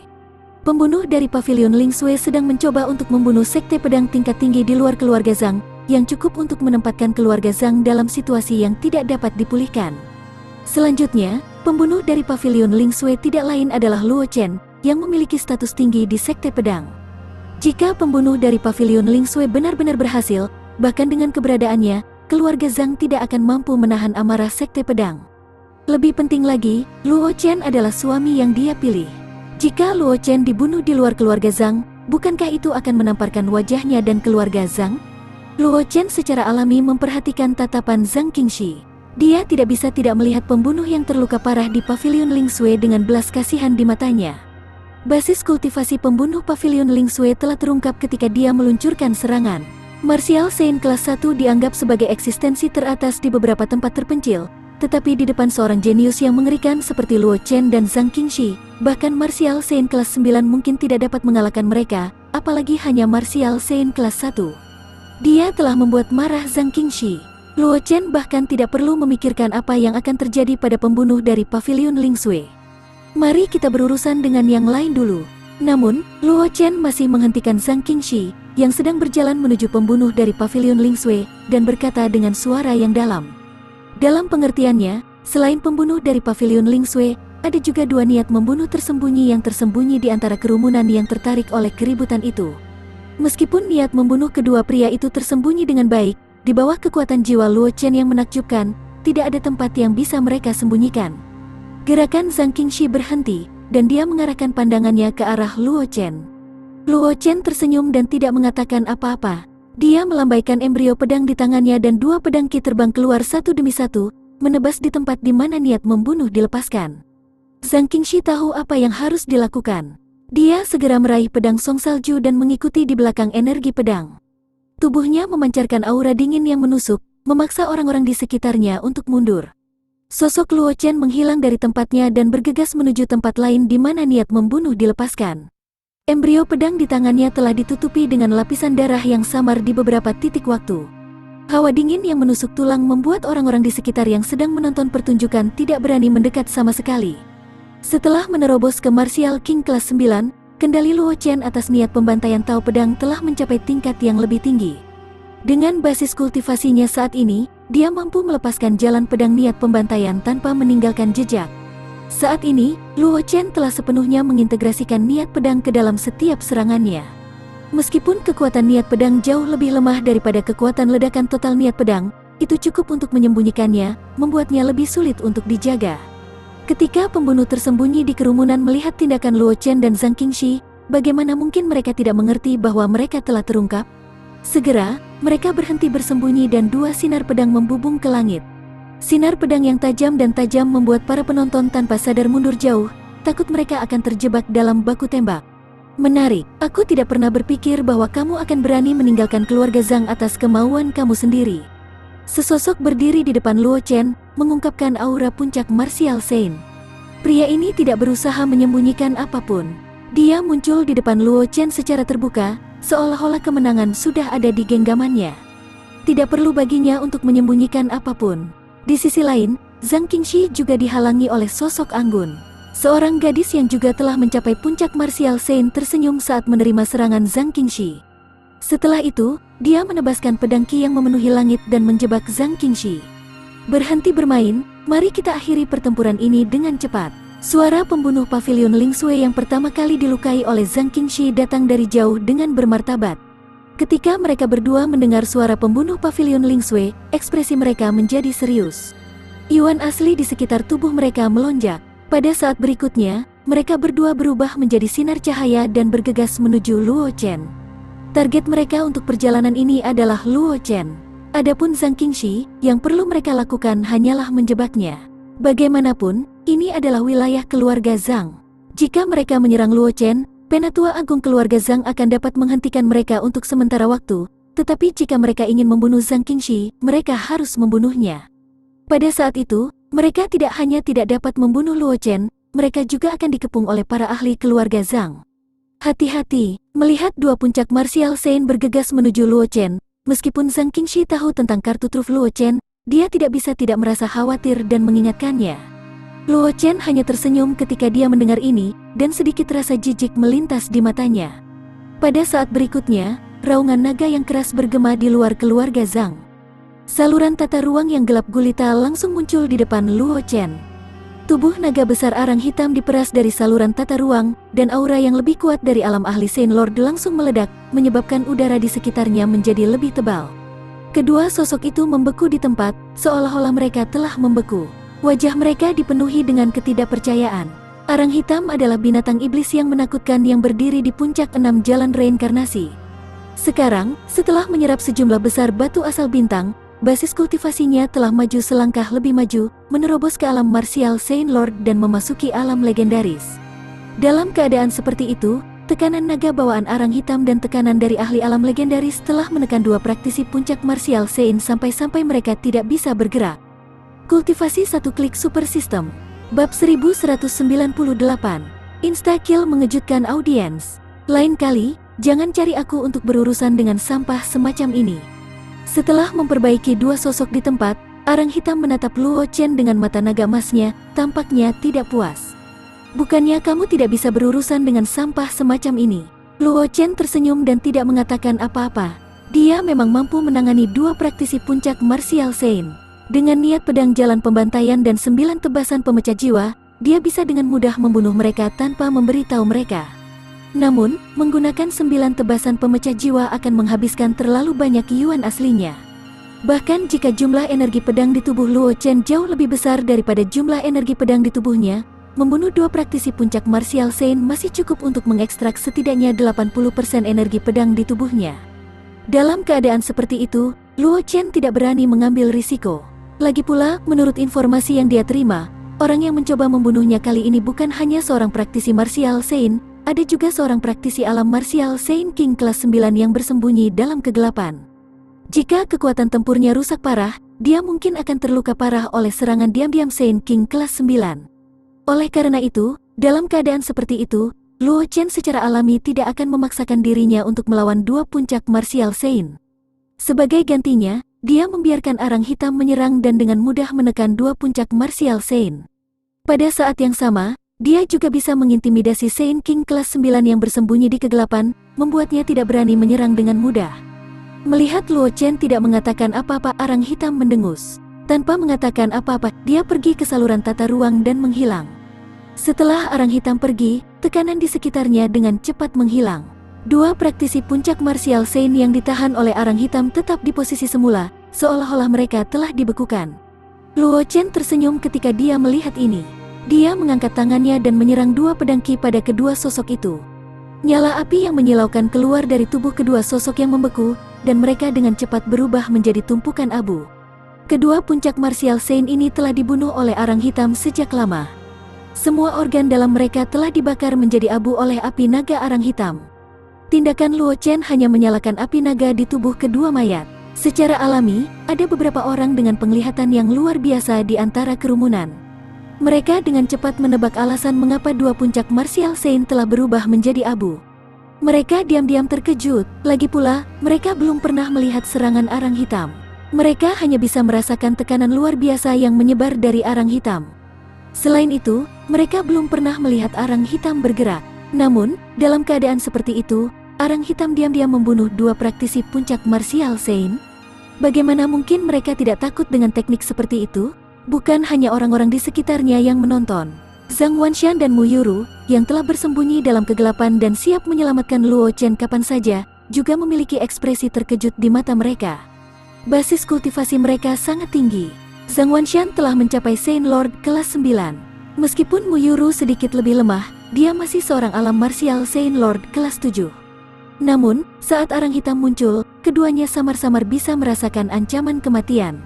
Pembunuh dari Pavilion Ling Sui sedang mencoba untuk membunuh sekte pedang tingkat tinggi di luar keluarga Zhang, yang cukup untuk menempatkan keluarga Zhang dalam situasi yang tidak dapat dipulihkan. Selanjutnya, pembunuh dari Pavilion Ling Sui tidak lain adalah Luo Chen, yang memiliki status tinggi di sekte pedang. Jika pembunuh dari Pavilion Ling Sui benar-benar berhasil, bahkan dengan keberadaannya, keluarga Zhang tidak akan mampu menahan amarah sekte pedang. Lebih penting lagi, Luo Chen adalah suami yang dia pilih. Jika Luo Chen dibunuh di luar keluarga Zhang, bukankah itu akan menamparkan wajahnya dan keluarga Zhang? Luo Chen secara alami memperhatikan tatapan Zhang Qingxi. Dia tidak bisa tidak melihat pembunuh yang terluka parah di Pavilion Ling Sui dengan belas kasihan di matanya. Basis kultivasi pembunuh Pavilion Ling Sui telah terungkap ketika dia meluncurkan serangan. Martial Saint kelas 1 dianggap sebagai eksistensi teratas di beberapa tempat terpencil, tetapi di depan seorang jenius yang mengerikan seperti Luo Chen dan Zhang Qingxi, bahkan Martial Saint kelas 9 mungkin tidak dapat mengalahkan mereka, apalagi hanya Martial Saint kelas 1. Dia telah membuat marah Zhang Qingxi. Luo Chen bahkan tidak perlu memikirkan apa yang akan terjadi pada pembunuh dari Pavilion Ling Sui. Mari kita berurusan dengan yang lain dulu. Namun, Luo Chen masih menghentikan Zhang Qingxi, yang sedang berjalan menuju pembunuh dari Pavilion Ling Sui, dan berkata dengan suara yang dalam. Dalam pengertiannya, selain pembunuh dari Pavilion Ling Sui, ada juga dua niat membunuh tersembunyi yang tersembunyi di antara kerumunan yang tertarik oleh keributan itu. Meskipun niat membunuh kedua pria itu tersembunyi dengan baik, di bawah kekuatan jiwa Luo Chen yang menakjubkan, tidak ada tempat yang bisa mereka sembunyikan. Gerakan Zhang Qingxi berhenti, dan dia mengarahkan pandangannya ke arah Luo Chen. Luo Chen tersenyum dan tidak mengatakan apa-apa. Dia melambaikan embrio pedang di tangannya dan dua pedang ki terbang keluar satu demi satu, menebas di tempat di mana niat membunuh dilepaskan. Zhang Qingxi tahu apa yang harus dilakukan. Dia segera meraih pedang song salju dan mengikuti di belakang energi pedang. Tubuhnya memancarkan aura dingin yang menusuk, memaksa orang-orang di sekitarnya untuk mundur. Sosok Luo Chen menghilang dari tempatnya dan bergegas menuju tempat lain di mana niat membunuh dilepaskan. Embrio pedang di tangannya telah ditutupi dengan lapisan darah yang samar di beberapa titik waktu. Hawa dingin yang menusuk tulang membuat orang-orang di sekitar yang sedang menonton pertunjukan tidak berani mendekat sama sekali. Setelah menerobos ke Martial King kelas 9, kendali Luo Chen atas niat pembantaian Tao Pedang telah mencapai tingkat yang lebih tinggi. Dengan basis kultivasinya saat ini, dia mampu melepaskan jalan pedang niat pembantaian tanpa meninggalkan jejak. Saat ini, Luo Chen telah sepenuhnya mengintegrasikan niat pedang ke dalam setiap serangannya. Meskipun kekuatan niat pedang jauh lebih lemah daripada kekuatan ledakan total niat pedang, itu cukup untuk menyembunyikannya, membuatnya lebih sulit untuk dijaga. Ketika pembunuh tersembunyi di kerumunan melihat tindakan Luo Chen dan Zhang Qingxi, bagaimana mungkin mereka tidak mengerti bahwa mereka telah terungkap? Segera, mereka berhenti bersembunyi dan dua sinar pedang membubung ke langit. Sinar pedang yang tajam dan tajam membuat para penonton tanpa sadar mundur jauh, takut mereka akan terjebak dalam baku tembak. Menarik, aku tidak pernah berpikir bahwa kamu akan berani meninggalkan keluarga Zhang atas kemauan kamu sendiri. Sesosok berdiri di depan Luo Chen, mengungkapkan aura puncak Martial Saint. Pria ini tidak berusaha menyembunyikan apapun. Dia muncul di depan Luo Chen secara terbuka, seolah-olah kemenangan sudah ada di genggamannya. Tidak perlu baginya untuk menyembunyikan apapun. Di sisi lain, Zhang Qingxi juga dihalangi oleh sosok Anggun. Seorang gadis yang juga telah mencapai puncak Martial Saint tersenyum saat menerima serangan Zhang Qingxi. Setelah itu, dia menebaskan pedang ki yang memenuhi langit dan menjebak Zhang Qingxi. Berhenti bermain, mari kita akhiri pertempuran ini dengan cepat. Suara pembunuh Pavilion Ling Sui yang pertama kali dilukai oleh Zhang Qingxi datang dari jauh dengan bermartabat. Ketika mereka berdua mendengar suara pembunuh Pavilion Ling Sui, ekspresi mereka menjadi serius. Yuan asli di sekitar tubuh mereka melonjak. Pada saat berikutnya, mereka berdua berubah menjadi sinar cahaya dan bergegas menuju Luo Chen. Target mereka untuk perjalanan ini adalah Luo Chen. Adapun Zhang Qingxi, yang perlu mereka lakukan hanyalah menjebaknya. Bagaimanapun, ini adalah wilayah keluarga Zhang. Jika mereka menyerang Luo Chen, Penatua Agung keluarga Zhang akan dapat menghentikan mereka untuk sementara waktu, tetapi jika mereka ingin membunuh Zhang Qingxi, mereka harus membunuhnya. Pada saat itu, mereka tidak hanya tidak dapat membunuh Luo Chen, mereka juga akan dikepung oleh para ahli keluarga Zhang. Hati-hati, melihat dua puncak martial Saint bergegas menuju Luo Chen, meskipun Zhang Qingxi tahu tentang kartu truf Luo Chen, dia tidak bisa tidak merasa khawatir dan mengingatkannya. Luo Chen hanya tersenyum ketika dia mendengar ini, dan sedikit rasa jijik melintas di matanya. Pada saat berikutnya, raungan naga yang keras bergema di luar keluarga Zhang. Saluran tata ruang yang gelap gulita langsung muncul di depan Luo Chen. Tubuh naga besar arang hitam diperas dari saluran tata ruang, dan aura yang lebih kuat dari alam ahli Saint Lord langsung meledak, menyebabkan udara di sekitarnya menjadi lebih tebal. Kedua sosok itu membeku di tempat, seolah-olah mereka telah membeku. Wajah mereka dipenuhi dengan ketidakpercayaan. Arang hitam adalah binatang iblis yang menakutkan yang berdiri di puncak 6 jalan reinkarnasi. Sekarang, setelah menyerap sejumlah besar batu asal bintang, basis kultivasinya telah maju selangkah lebih maju, menerobos ke alam martial Saint Lord dan memasuki alam legendaris. Dalam keadaan seperti itu, tekanan naga bawaan arang hitam dan tekanan dari ahli alam legendaris telah menekan dua praktisi puncak martial Saint sampai mereka tidak bisa bergerak. Kultivasi satu klik super system. Bab 1198. Insta-kill mengejutkan audiens. Lain kali, jangan cari aku untuk berurusan dengan sampah semacam ini. Setelah memperbaiki dua sosok di tempat, arang hitam menatap Luo Chen dengan mata naga emasnya, tampaknya tidak puas. Bukannya kamu tidak bisa berurusan dengan sampah semacam ini? Luo Chen tersenyum dan tidak mengatakan apa-apa. Dia memang mampu menangani dua praktisi puncak martial Saint. Dengan niat pedang jalan pembantaian dan 9 tebasan pemecah jiwa, dia bisa dengan mudah membunuh mereka tanpa memberitahu mereka. Namun, menggunakan 9 tebasan pemecah jiwa akan menghabiskan terlalu banyak yuan aslinya. Bahkan jika jumlah energi pedang di tubuh Luo Chen jauh lebih besar daripada jumlah energi pedang di tubuhnya, membunuh dua praktisi puncak martial Saint masih cukup untuk mengekstrak setidaknya 80% energi pedang di tubuhnya. Dalam keadaan seperti itu, Luo Chen tidak berani mengambil risiko. Lagi pula, menurut informasi yang dia terima, orang yang mencoba membunuhnya kali ini bukan hanya seorang praktisi martial Saint, ada juga seorang praktisi alam martial Saint King kelas 9 yang bersembunyi dalam kegelapan. Jika kekuatan tempurnya rusak parah, dia mungkin akan terluka parah oleh serangan diam-diam Saint King kelas 9. Oleh karena itu, dalam keadaan seperti itu, Luo Chen secara alami tidak akan memaksakan dirinya untuk melawan dua puncak martial Saint. Sebagai gantinya, dia membiarkan arang hitam menyerang dan dengan mudah menekan dua puncak martial Saint. Pada saat yang sama, dia juga bisa mengintimidasi Saint King kelas 9 yang bersembunyi di kegelapan, membuatnya tidak berani menyerang dengan mudah. Melihat Luo Chen tidak mengatakan apa-apa, arang hitam mendengus. Tanpa mengatakan apa-apa, dia pergi ke saluran tata ruang dan menghilang. Setelah arang hitam pergi, tekanan di sekitarnya dengan cepat menghilang. Dua praktisi puncak martial Saint yang ditahan oleh arang hitam tetap di posisi semula, seolah-olah mereka telah dibekukan. Luo Chen tersenyum ketika dia melihat ini. Dia mengangkat tangannya dan menyerang dua pedang ki pada kedua sosok itu. Nyala api yang menyilaukan keluar dari tubuh kedua sosok yang membeku, dan mereka dengan cepat berubah menjadi tumpukan abu. Kedua puncak martial Saint ini telah dibunuh oleh arang hitam sejak lama. Semua organ dalam mereka telah dibakar menjadi abu oleh api naga arang hitam. Tindakan Luo Chen hanya menyalakan api naga di tubuh kedua mayat. Secara alami, ada beberapa orang dengan penglihatan yang luar biasa di antara kerumunan. Mereka dengan cepat menebak alasan mengapa dua puncak martial Saint telah berubah menjadi abu. Mereka diam-diam terkejut, lagi pula, mereka belum pernah melihat serangan arang hitam. Mereka hanya bisa merasakan tekanan luar biasa yang menyebar dari arang hitam. Selain itu, mereka belum pernah melihat arang hitam bergerak. Namun, dalam keadaan seperti itu, arang hitam diam-diam membunuh dua praktisi puncak martial Saint. Bagaimana mungkin mereka tidak takut dengan teknik seperti itu? Bukan hanya orang-orang di sekitarnya yang menonton. Zhang Wanshan dan Mu Yuru, yang telah bersembunyi dalam kegelapan dan siap menyelamatkan Luo Chen kapan saja, juga memiliki ekspresi terkejut di mata mereka. Basis kultivasi mereka sangat tinggi. Zhang Wanshan telah mencapai Saint Lord kelas 9. Meskipun Mu Yuru sedikit lebih lemah, dia masih seorang alam martial Saint Lord kelas 7. Namun, saat arang hitam muncul, keduanya samar-samar bisa merasakan ancaman kematian.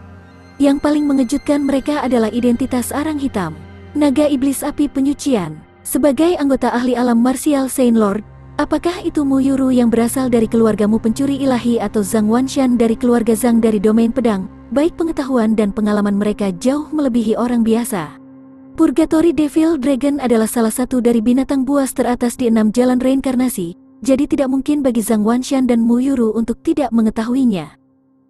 Yang paling mengejutkan mereka adalah identitas arang hitam. Naga iblis api penyucian. Sebagai anggota ahli alam martial Saint Lord, Apakah itu Mu Yuru yang berasal dari keluargamu pencuri ilahi atau Zhang Wanshan dari keluarga Zhang dari domain pedang? Baik pengetahuan dan pengalaman mereka jauh melebihi orang biasa. Purgatory Devil Dragon adalah salah satu dari binatang buas teratas di 6 jalan reinkarnasi, jadi tidak mungkin bagi Zhang Wanshan dan Mu Yuru untuk tidak mengetahuinya.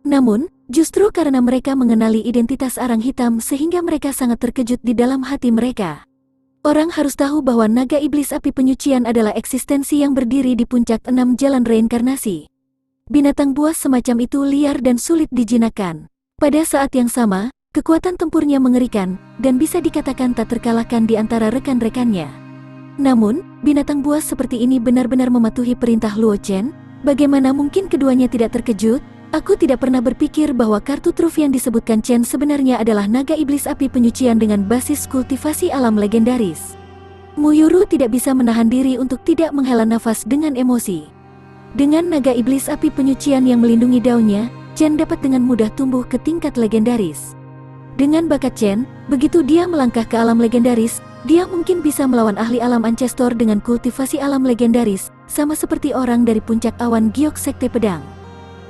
Namun, justru karena mereka mengenali identitas arang hitam sehingga mereka sangat terkejut di dalam hati mereka. Orang harus tahu bahwa naga iblis api penyucian adalah eksistensi yang berdiri di puncak 6 jalan reinkarnasi. Binatang buas semacam itu liar dan sulit dijinakkan. Pada saat yang sama, kekuatan tempurnya mengerikan, dan bisa dikatakan tak terkalahkan di antara rekan-rekannya. Namun, binatang buas seperti ini benar-benar mematuhi perintah Luo Chen. Bagaimana mungkin keduanya tidak terkejut? Aku tidak pernah berpikir bahwa kartu truf yang disebutkan Chen sebenarnya adalah naga iblis api penyucian dengan basis kultivasi alam legendaris. Mu Yuru tidak bisa menahan diri untuk tidak menghela nafas dengan emosi. Dengan naga iblis api penyucian yang melindungi daunnya, Chen dapat dengan mudah tumbuh ke tingkat legendaris. Dengan bakat Chen, begitu dia melangkah ke alam legendaris, dia mungkin bisa melawan ahli alam Ancestor dengan kultivasi alam legendaris, sama seperti orang dari puncak awan giok sekte pedang.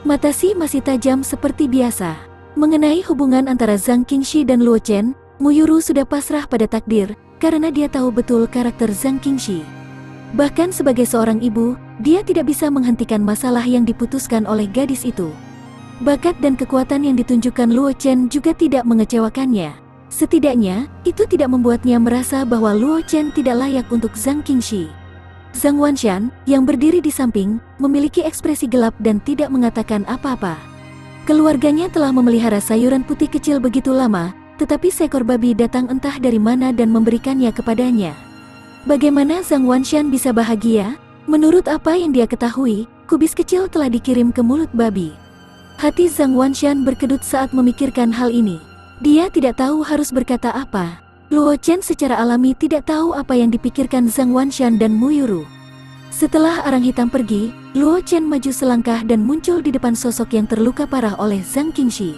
Mata Si masih tajam seperti biasa. Mengenai hubungan antara Zhang Qingxi dan Luo Chen, Mu Yuru sudah pasrah pada takdir, karena dia tahu betul karakter Zhang Qingxi. Bahkan sebagai seorang ibu, dia tidak bisa menghentikan masalah yang diputuskan oleh gadis itu. Bakat dan kekuatan yang ditunjukkan Luo Chen juga tidak mengecewakannya. Setidaknya, itu tidak membuatnya merasa bahwa Luo Chen tidak layak untuk Zhang Qingxi. Zhang Wanshan, yang berdiri di samping, memiliki ekspresi gelap dan tidak mengatakan apa-apa. Keluarganya telah memelihara sayuran putih kecil begitu lama, tetapi seekor babi datang entah dari mana dan memberikannya kepadanya. Bagaimana Zhang Wanshan bisa bahagia? Menurut apa yang dia ketahui, kubis kecil telah dikirim ke mulut babi. Hati Zhang Wanshan berkedut saat memikirkan hal ini. Dia tidak tahu harus berkata apa. Luo Chen secara alami tidak tahu apa yang dipikirkan Zhang Wanshan dan Mu Yuru. Setelah arang hitam pergi, Luo Chen maju selangkah dan muncul di depan sosok yang terluka parah oleh Zhang Qingxi.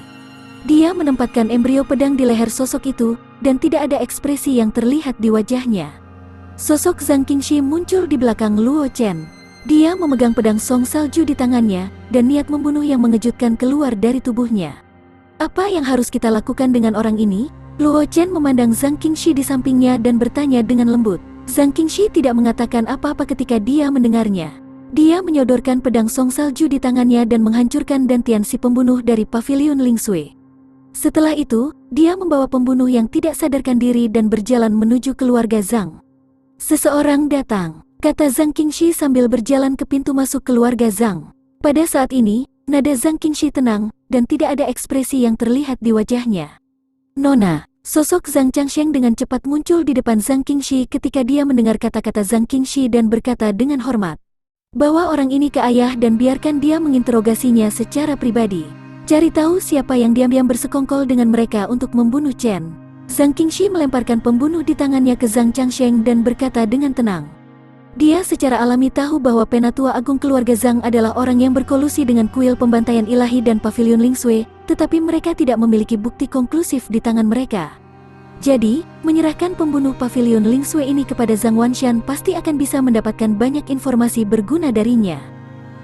Dia menempatkan embrio pedang di leher sosok itu, dan tidak ada ekspresi yang terlihat di wajahnya. Sosok Zhang Qingxi muncul di belakang Luo Chen. Dia memegang pedang song salju di tangannya, dan niat membunuh yang mengejutkan keluar dari tubuhnya. Apa yang harus kita lakukan dengan orang ini? Luo Chen memandang Zhang Qingxi di sampingnya dan bertanya dengan lembut. Zhang Qingxi tidak mengatakan apa-apa ketika dia mendengarnya. Dia menyodorkan pedang song salju di tangannya dan menghancurkan dantian si pembunuh dari pavilion Ling Sui. Setelah itu, dia membawa pembunuh yang tidak sadarkan diri dan berjalan menuju keluarga Zhang. Seseorang datang, kata Zhang Qingxi sambil berjalan ke pintu masuk keluarga Zhang. Pada saat ini, nada Zhang Qingxi tenang, dan tidak ada ekspresi yang terlihat di wajahnya. Nona, sosok Zhang Changsheng dengan cepat muncul di depan Zhang Qingxi ketika dia mendengar kata-kata Zhang Qingxi dan berkata dengan hormat. Bawa orang ini ke ayah dan biarkan dia menginterogasinya secara pribadi. Cari tahu siapa yang diam-diam bersekongkol dengan mereka untuk membunuh Chen. Zhang Qingxi melemparkan pembunuh di tangannya ke Zhang Changsheng dan berkata dengan tenang. Dia secara alami tahu bahwa Penatua Agung keluarga Zhang adalah orang yang berkolusi dengan kuil pembantaian ilahi dan pavilion Ling Sui, tetapi mereka tidak memiliki bukti konklusif di tangan mereka. Jadi, menyerahkan pembunuh pavilion Ling Sui ini kepada Zhang Wanshan pasti akan bisa mendapatkan banyak informasi berguna darinya.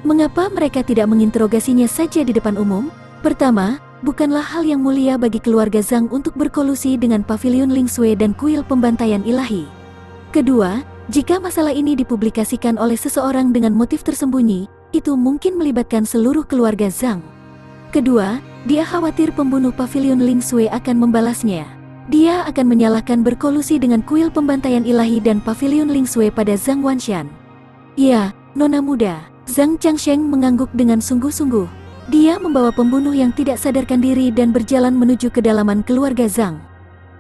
Mengapa mereka tidak menginterogasinya saja di depan umum? Pertama, bukanlah hal yang mulia bagi keluarga Zhang untuk berkolusi dengan pavilion Ling Sui dan kuil pembantaian ilahi. Kedua, jika masalah ini dipublikasikan oleh seseorang dengan motif tersembunyi, itu mungkin melibatkan seluruh keluarga Zhang. Kedua, dia khawatir pembunuh pavilion Ling Sui akan membalasnya. Dia akan menyalahkan berkolusi dengan kuil pembantaian ilahi dan pavilion Ling Sui pada Zhang Wanshan. Ya, nona muda. Zhang Changsheng mengangguk dengan sungguh-sungguh. Dia membawa pembunuh yang tidak sadarkan diri dan berjalan menuju kedalaman keluarga Zhang.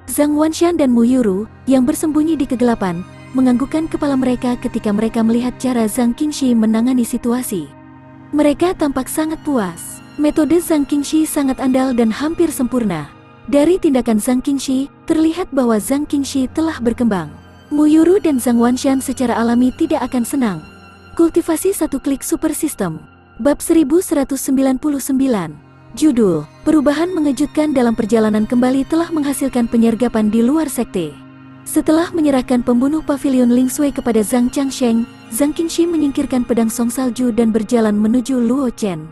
Zhang Wanshan dan Mu Yuru, yang bersembunyi di kegelapan, menganggukkan kepala mereka ketika mereka melihat cara Zhang Qingxi menangani situasi. Mereka tampak sangat puas. Metode Zhang Qingxi sangat andal dan hampir sempurna. Dari tindakan Zhang Qingxi, terlihat bahwa Zhang Qingxi telah berkembang. Mu Yuru dan Zhang Wanshan secara alami tidak akan senang. Kultivasi satu klik super system. Bab 1199. Judul, perubahan mengejutkan dalam perjalanan kembali telah menghasilkan penyergapan di luar sekte. Setelah menyerahkan pembunuh pavilion Ling Sui kepada Zhang Changsheng, Zhang Qingxi menyingkirkan pedang song salju dan berjalan menuju Luo Chen.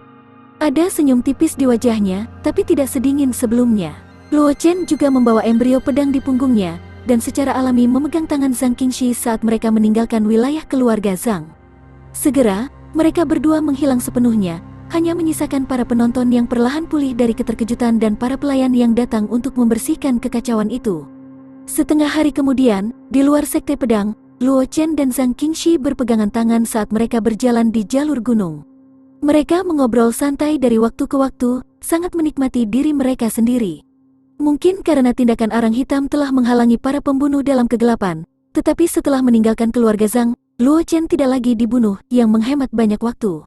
Ada senyum tipis di wajahnya, tapi tidak sedingin sebelumnya. Luo Chen juga membawa embrio pedang di punggungnya, dan secara alami memegang tangan Zhang Qingxi saat mereka meninggalkan wilayah keluarga Zhang. Segera, mereka berdua menghilang sepenuhnya, hanya menyisakan para penonton yang perlahan pulih dari keterkejutan dan para pelayan yang datang untuk membersihkan kekacauan itu. Setengah hari kemudian, di luar sekte pedang, Luo Chen dan Zhang Qingxi berpegangan tangan saat mereka berjalan di jalur gunung. Mereka mengobrol santai dari waktu ke waktu, sangat menikmati diri mereka sendiri. Mungkin karena tindakan arang hitam telah menghalangi para pembunuh dalam kegelapan, tetapi setelah meninggalkan keluarga Zhang, Luo Chen tidak lagi dibunuh, yang menghemat banyak waktu.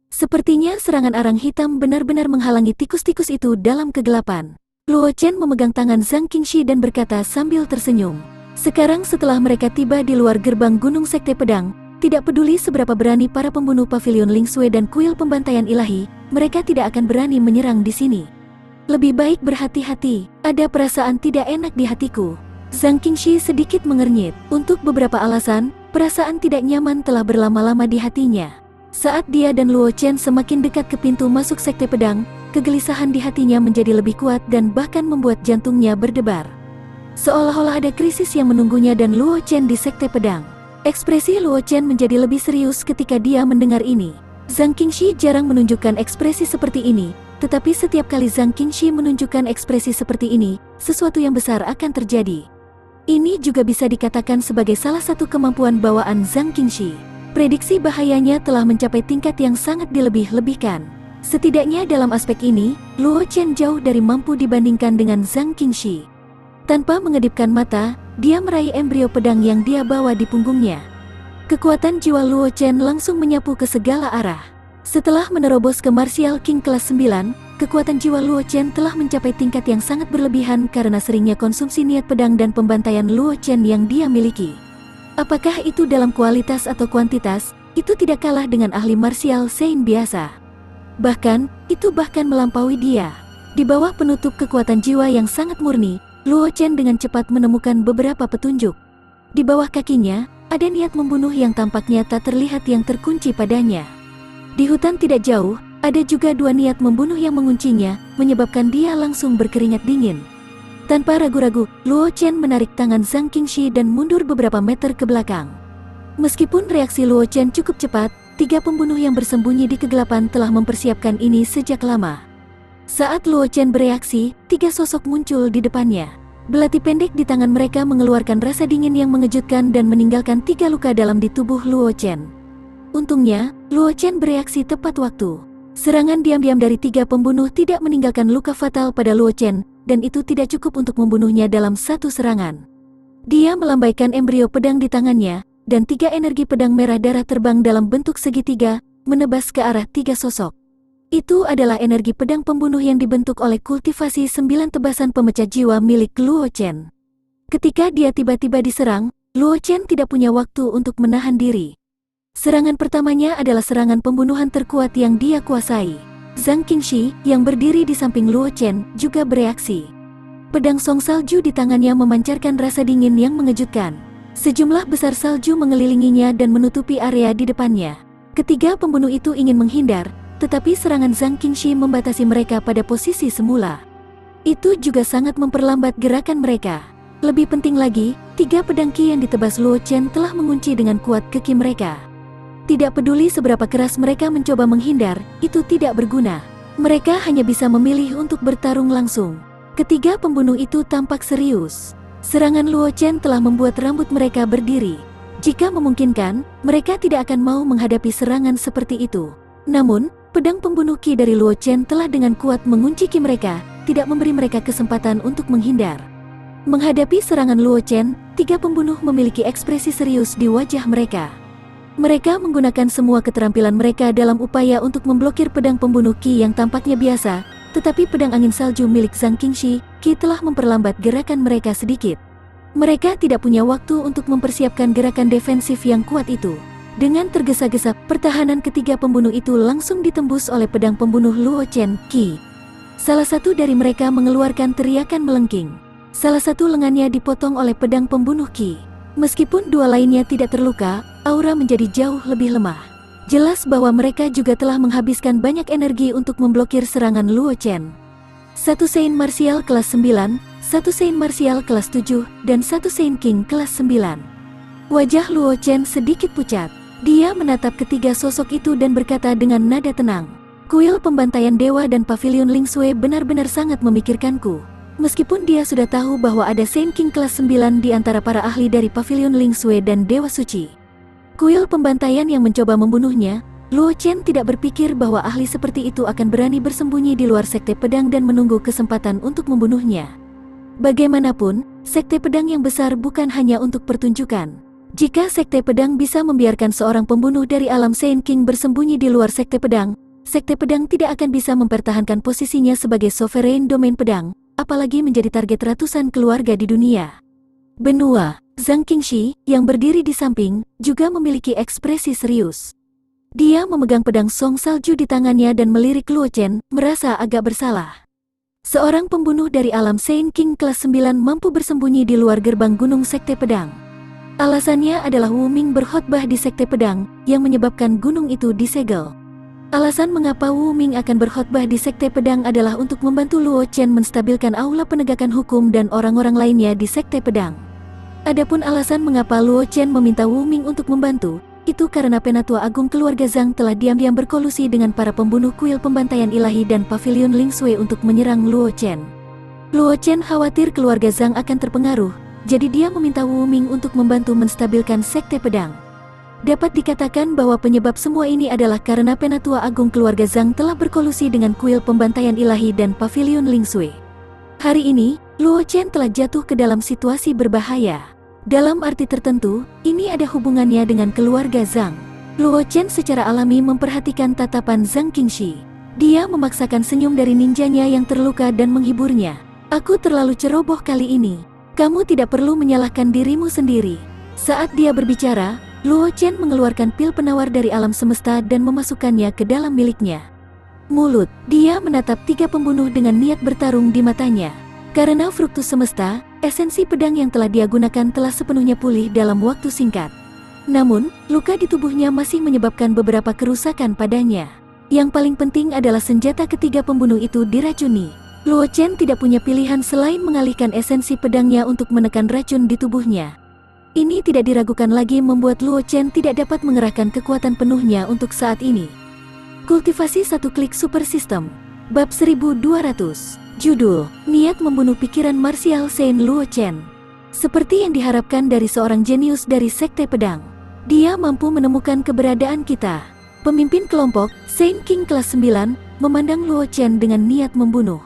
Sepertinya serangan arang hitam benar-benar menghalangi tikus-tikus itu dalam kegelapan. Luo Chen memegang tangan Zhang Qingxi dan berkata sambil tersenyum. Sekarang setelah mereka tiba di luar gerbang Gunung Sekte Pedang, tidak peduli seberapa berani para pembunuh pavilion Ling Sui dan kuil pembantaian ilahi, mereka tidak akan berani menyerang di sini. Lebih baik berhati-hati, ada perasaan tidak enak di hatiku. Zhang Qingxi sedikit mengernyit. Untuk beberapa alasan, perasaan tidak nyaman telah berlama-lama di hatinya. Saat dia dan Luo Chen semakin dekat ke pintu masuk Sekte Pedang, kegelisahan di hatinya menjadi lebih kuat dan bahkan membuat jantungnya berdebar. Seolah-olah ada krisis yang menunggunya dan Luo Chen di Sekte Pedang. Ekspresi Luo Chen menjadi lebih serius ketika dia mendengar ini. Zhang Qingxi jarang menunjukkan ekspresi seperti ini, tetapi setiap kali Zhang Qingxi menunjukkan ekspresi seperti ini, sesuatu yang besar akan terjadi. Ini juga bisa dikatakan sebagai salah satu kemampuan bawaan Zhang Qingxi. Prediksi bahayanya telah mencapai tingkat yang sangat dilebih-lebihkan. Setidaknya dalam aspek ini, Luo Chen jauh dari mampu dibandingkan dengan Zhang Qingxi. Tanpa mengedipkan mata, dia meraih embrio pedang yang dia bawa di punggungnya. Kekuatan jiwa Luo Chen langsung menyapu ke segala arah. Setelah menerobos ke Martial King kelas 9, kekuatan jiwa Luo Chen telah mencapai tingkat yang sangat berlebihan karena seringnya konsumsi niat pedang dan pembantaian Luo Chen yang dia miliki. Apakah itu dalam kualitas atau kuantitas, itu tidak kalah dengan ahli martial Sein biasa. Bahkan, itu bahkan melampaui dia. Di bawah penutup kekuatan jiwa yang sangat murni, Luo Chen dengan cepat menemukan beberapa petunjuk. Di bawah kakinya, ada niat membunuh yang tampaknya tak terlihat yang terkunci padanya. Di hutan tidak jauh, ada juga dua niat membunuh yang menguncinya, menyebabkan dia langsung berkeringat dingin. Tanpa ragu-ragu, Luo Chen menarik tangan Zhang Qingxi dan mundur beberapa meter ke belakang. Meskipun reaksi Luo Chen cukup cepat, tiga pembunuh yang bersembunyi di kegelapan telah mempersiapkan ini sejak lama. Saat Luo Chen bereaksi, tiga sosok muncul di depannya. Belati pendek di tangan mereka mengeluarkan rasa dingin yang mengejutkan dan meninggalkan tiga luka dalam di tubuh Luo Chen. Untungnya, Luo Chen bereaksi tepat waktu. Serangan diam-diam dari tiga pembunuh tidak meninggalkan luka fatal pada Luo Chen, dan itu tidak cukup untuk membunuhnya dalam satu serangan. Dia melambaikan embrio pedang di tangannya, dan tiga energi pedang merah darah terbang dalam bentuk segitiga, menebas ke arah tiga sosok. Itu adalah energi pedang pembunuh yang dibentuk oleh kultivasi 9 tebasan pemecah jiwa milik Luo Chen. Ketika dia tiba-tiba diserang, Luo Chen tidak punya waktu untuk menahan diri. Serangan pertamanya adalah serangan pembunuhan terkuat yang dia kuasai. Zhang Qingxi, yang berdiri di samping Luo Chen, juga bereaksi. Pedang song salju di tangannya memancarkan rasa dingin yang mengejutkan. Sejumlah besar salju mengelilinginya dan menutupi area di depannya. Ketiga pembunuh itu ingin menghindar, tetapi serangan Zhang Qingxi membatasi mereka pada posisi semula. Itu juga sangat memperlambat gerakan mereka. Lebih penting lagi, tiga pedang ki yang ditebas Luo Chen telah mengunci dengan kuat keki mereka. Tidak peduli seberapa keras mereka mencoba menghindar, itu tidak berguna. Mereka hanya bisa memilih untuk bertarung langsung. Ketiga pembunuh itu tampak serius. Serangan Luo Chen telah membuat rambut mereka berdiri. Jika memungkinkan, mereka tidak akan mau menghadapi serangan seperti itu. Namun, pedang pembunuh ki dari Luo Chen telah dengan kuat mengunci ki mereka, tidak memberi mereka kesempatan untuk menghindar. Menghadapi serangan Luo Chen, tiga pembunuh memiliki ekspresi serius di wajah mereka. Mereka menggunakan semua keterampilan mereka dalam upaya untuk memblokir pedang pembunuh ki yang tampaknya biasa, tetapi pedang angin salju milik Zhang Qingxi, ki telah memperlambat gerakan mereka sedikit. Mereka tidak punya waktu untuk mempersiapkan gerakan defensif yang kuat itu. Dengan tergesa-gesa, pertahanan ketiga pembunuh itu langsung ditembus oleh pedang pembunuh Luo Chen, Ki. Salah satu dari mereka mengeluarkan teriakan melengking. Salah satu lengannya dipotong oleh pedang pembunuh Ki. Meskipun dua lainnya tidak terluka, aura menjadi jauh lebih lemah. Jelas bahwa mereka juga telah menghabiskan banyak energi untuk memblokir serangan Luo Chen. Satu Saint Martial kelas 9, satu Saint Martial kelas 7, dan satu Saint King kelas 9. Wajah Luo Chen sedikit pucat. Dia menatap ketiga sosok itu dan berkata dengan nada tenang, "Kuil pembantaian dewa dan pavilion Ling Sui benar-benar sangat memikirkanku." Meskipun dia sudah tahu bahwa ada Saint King kelas 9 di antara para ahli dari pavilion Ling Sui dan Dewa Suci. Kuil pembantaian yang mencoba membunuhnya, Luo Chen tidak berpikir bahwa ahli seperti itu akan berani bersembunyi di luar Sekte Pedang dan menunggu kesempatan untuk membunuhnya. Bagaimanapun, Sekte Pedang yang besar bukan hanya untuk pertunjukan. Jika Sekte Pedang bisa membiarkan seorang pembunuh dari alam Saint King bersembunyi di luar Sekte Pedang, Sekte Pedang tidak akan bisa mempertahankan posisinya sebagai sovereign domain pedang, apalagi menjadi target ratusan keluarga di dunia. Benua Zhang Qingxi, yang berdiri di samping, juga memiliki ekspresi serius. Dia memegang pedang Song Salju di tangannya dan melirik Luo Chen, merasa agak bersalah. Seorang pembunuh dari alam Saint King kelas 9 mampu bersembunyi di luar gerbang gunung Sekte Pedang. Alasannya adalah Wu Ming berkhotbah di Sekte Pedang, yang menyebabkan gunung itu disegel. Alasan mengapa Wu Ming akan berkhotbah di Sekte Pedang adalah untuk membantu Luo Chen menstabilkan aula penegakan hukum dan orang-orang lainnya di Sekte Pedang. Adapun alasan mengapa Luo Chen meminta Wu Ming untuk membantu, itu karena Penatua Agung keluarga Zhang telah diam-diam berkolusi dengan para pembunuh kuil pembantaian ilahi dan pavilion Ling Sui untuk menyerang Luo Chen. Luo Chen khawatir keluarga Zhang akan terpengaruh, jadi dia meminta Wu Ming untuk membantu menstabilkan Sekte Pedang. Dapat dikatakan bahwa penyebab semua ini adalah karena Penatua Agung keluarga Zhang telah berkolusi dengan kuil pembantaian ilahi dan pavilion Ling Sui. Hari ini, Luo Chen telah jatuh ke dalam situasi berbahaya. Dalam arti tertentu, ini ada hubungannya dengan keluarga Zhang. Luo Chen secara alami memperhatikan tatapan Zhang Qingxi. Dia memaksakan senyum dari ninjanya yang terluka dan menghiburnya. "Aku terlalu ceroboh kali ini. Kamu tidak perlu menyalahkan dirimu sendiri." Saat dia berbicara, Luo Chen mengeluarkan pil penawar dari alam semesta dan memasukkannya ke dalam miliknya. Mulut, dia menatap tiga pembunuh dengan niat bertarung di matanya. Karena fruktus semesta, esensi pedang yang telah dia gunakan telah sepenuhnya pulih dalam waktu singkat. Namun, luka di tubuhnya masih menyebabkan beberapa kerusakan padanya. Yang paling penting adalah senjata ketiga pembunuh itu diracuni. Luo Chen tidak punya pilihan selain mengalihkan esensi pedangnya untuk menekan racun di tubuhnya. Ini tidak diragukan lagi membuat Luo Chen tidak dapat mengerahkan kekuatan penuhnya untuk saat ini. Kultivasi satu klik super system. Bab 1200. Judul, Niat Membunuh Pikiran Martial Saint Luo Chen. Seperti yang diharapkan dari seorang jenius dari Sekte Pedang, dia mampu menemukan keberadaan kita. Pemimpin kelompok, Saint King kelas 9, memandang Luo Chen dengan niat membunuh.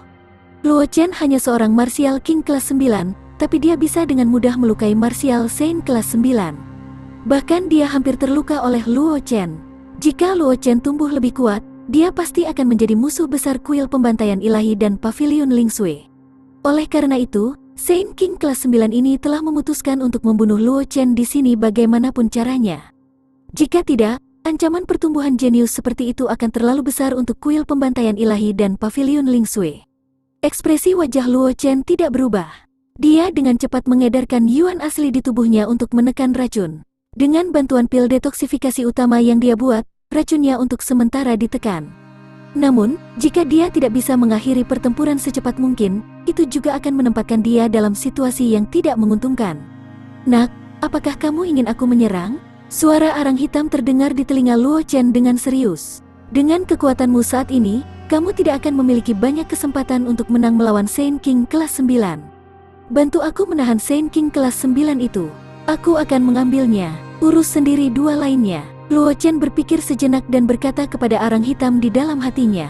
Luo Chen hanya seorang Martial King kelas 9, tapi dia bisa dengan mudah melukai Martial Saint kelas 9. Bahkan dia hampir terluka oleh Luo Chen. Jika Luo Chen tumbuh lebih kuat, dia pasti akan menjadi musuh besar kuil pembantaian ilahi dan pavilion Ling Sui. Oleh karena itu, Saint King kelas 9 ini telah memutuskan untuk membunuh Luo Chen di sini bagaimanapun caranya. Jika tidak, ancaman pertumbuhan jenius seperti itu akan terlalu besar untuk kuil pembantaian ilahi dan pavilion Ling Sui. Ekspresi wajah Luo Chen tidak berubah. Dia dengan cepat mengedarkan yuan asli di tubuhnya untuk menekan racun. Dengan bantuan pil detoksifikasi utama yang dia buat, racunnya untuk sementara ditekan. Namun, jika dia tidak bisa mengakhiri pertempuran secepat mungkin, itu juga akan menempatkan dia dalam situasi yang tidak menguntungkan. "Nak, apakah kamu ingin aku menyerang?" Suara arang hitam terdengar di telinga Luo Chen dengan serius. "Dengan kekuatanmu saat ini, kamu tidak akan memiliki banyak kesempatan untuk menang melawan Saint King kelas 9. Bantu aku menahan Saint King kelas 9 itu. Aku akan mengambilnya. Urus sendiri dua lainnya." Luo Chen berpikir sejenak dan berkata kepada arang hitam di dalam hatinya.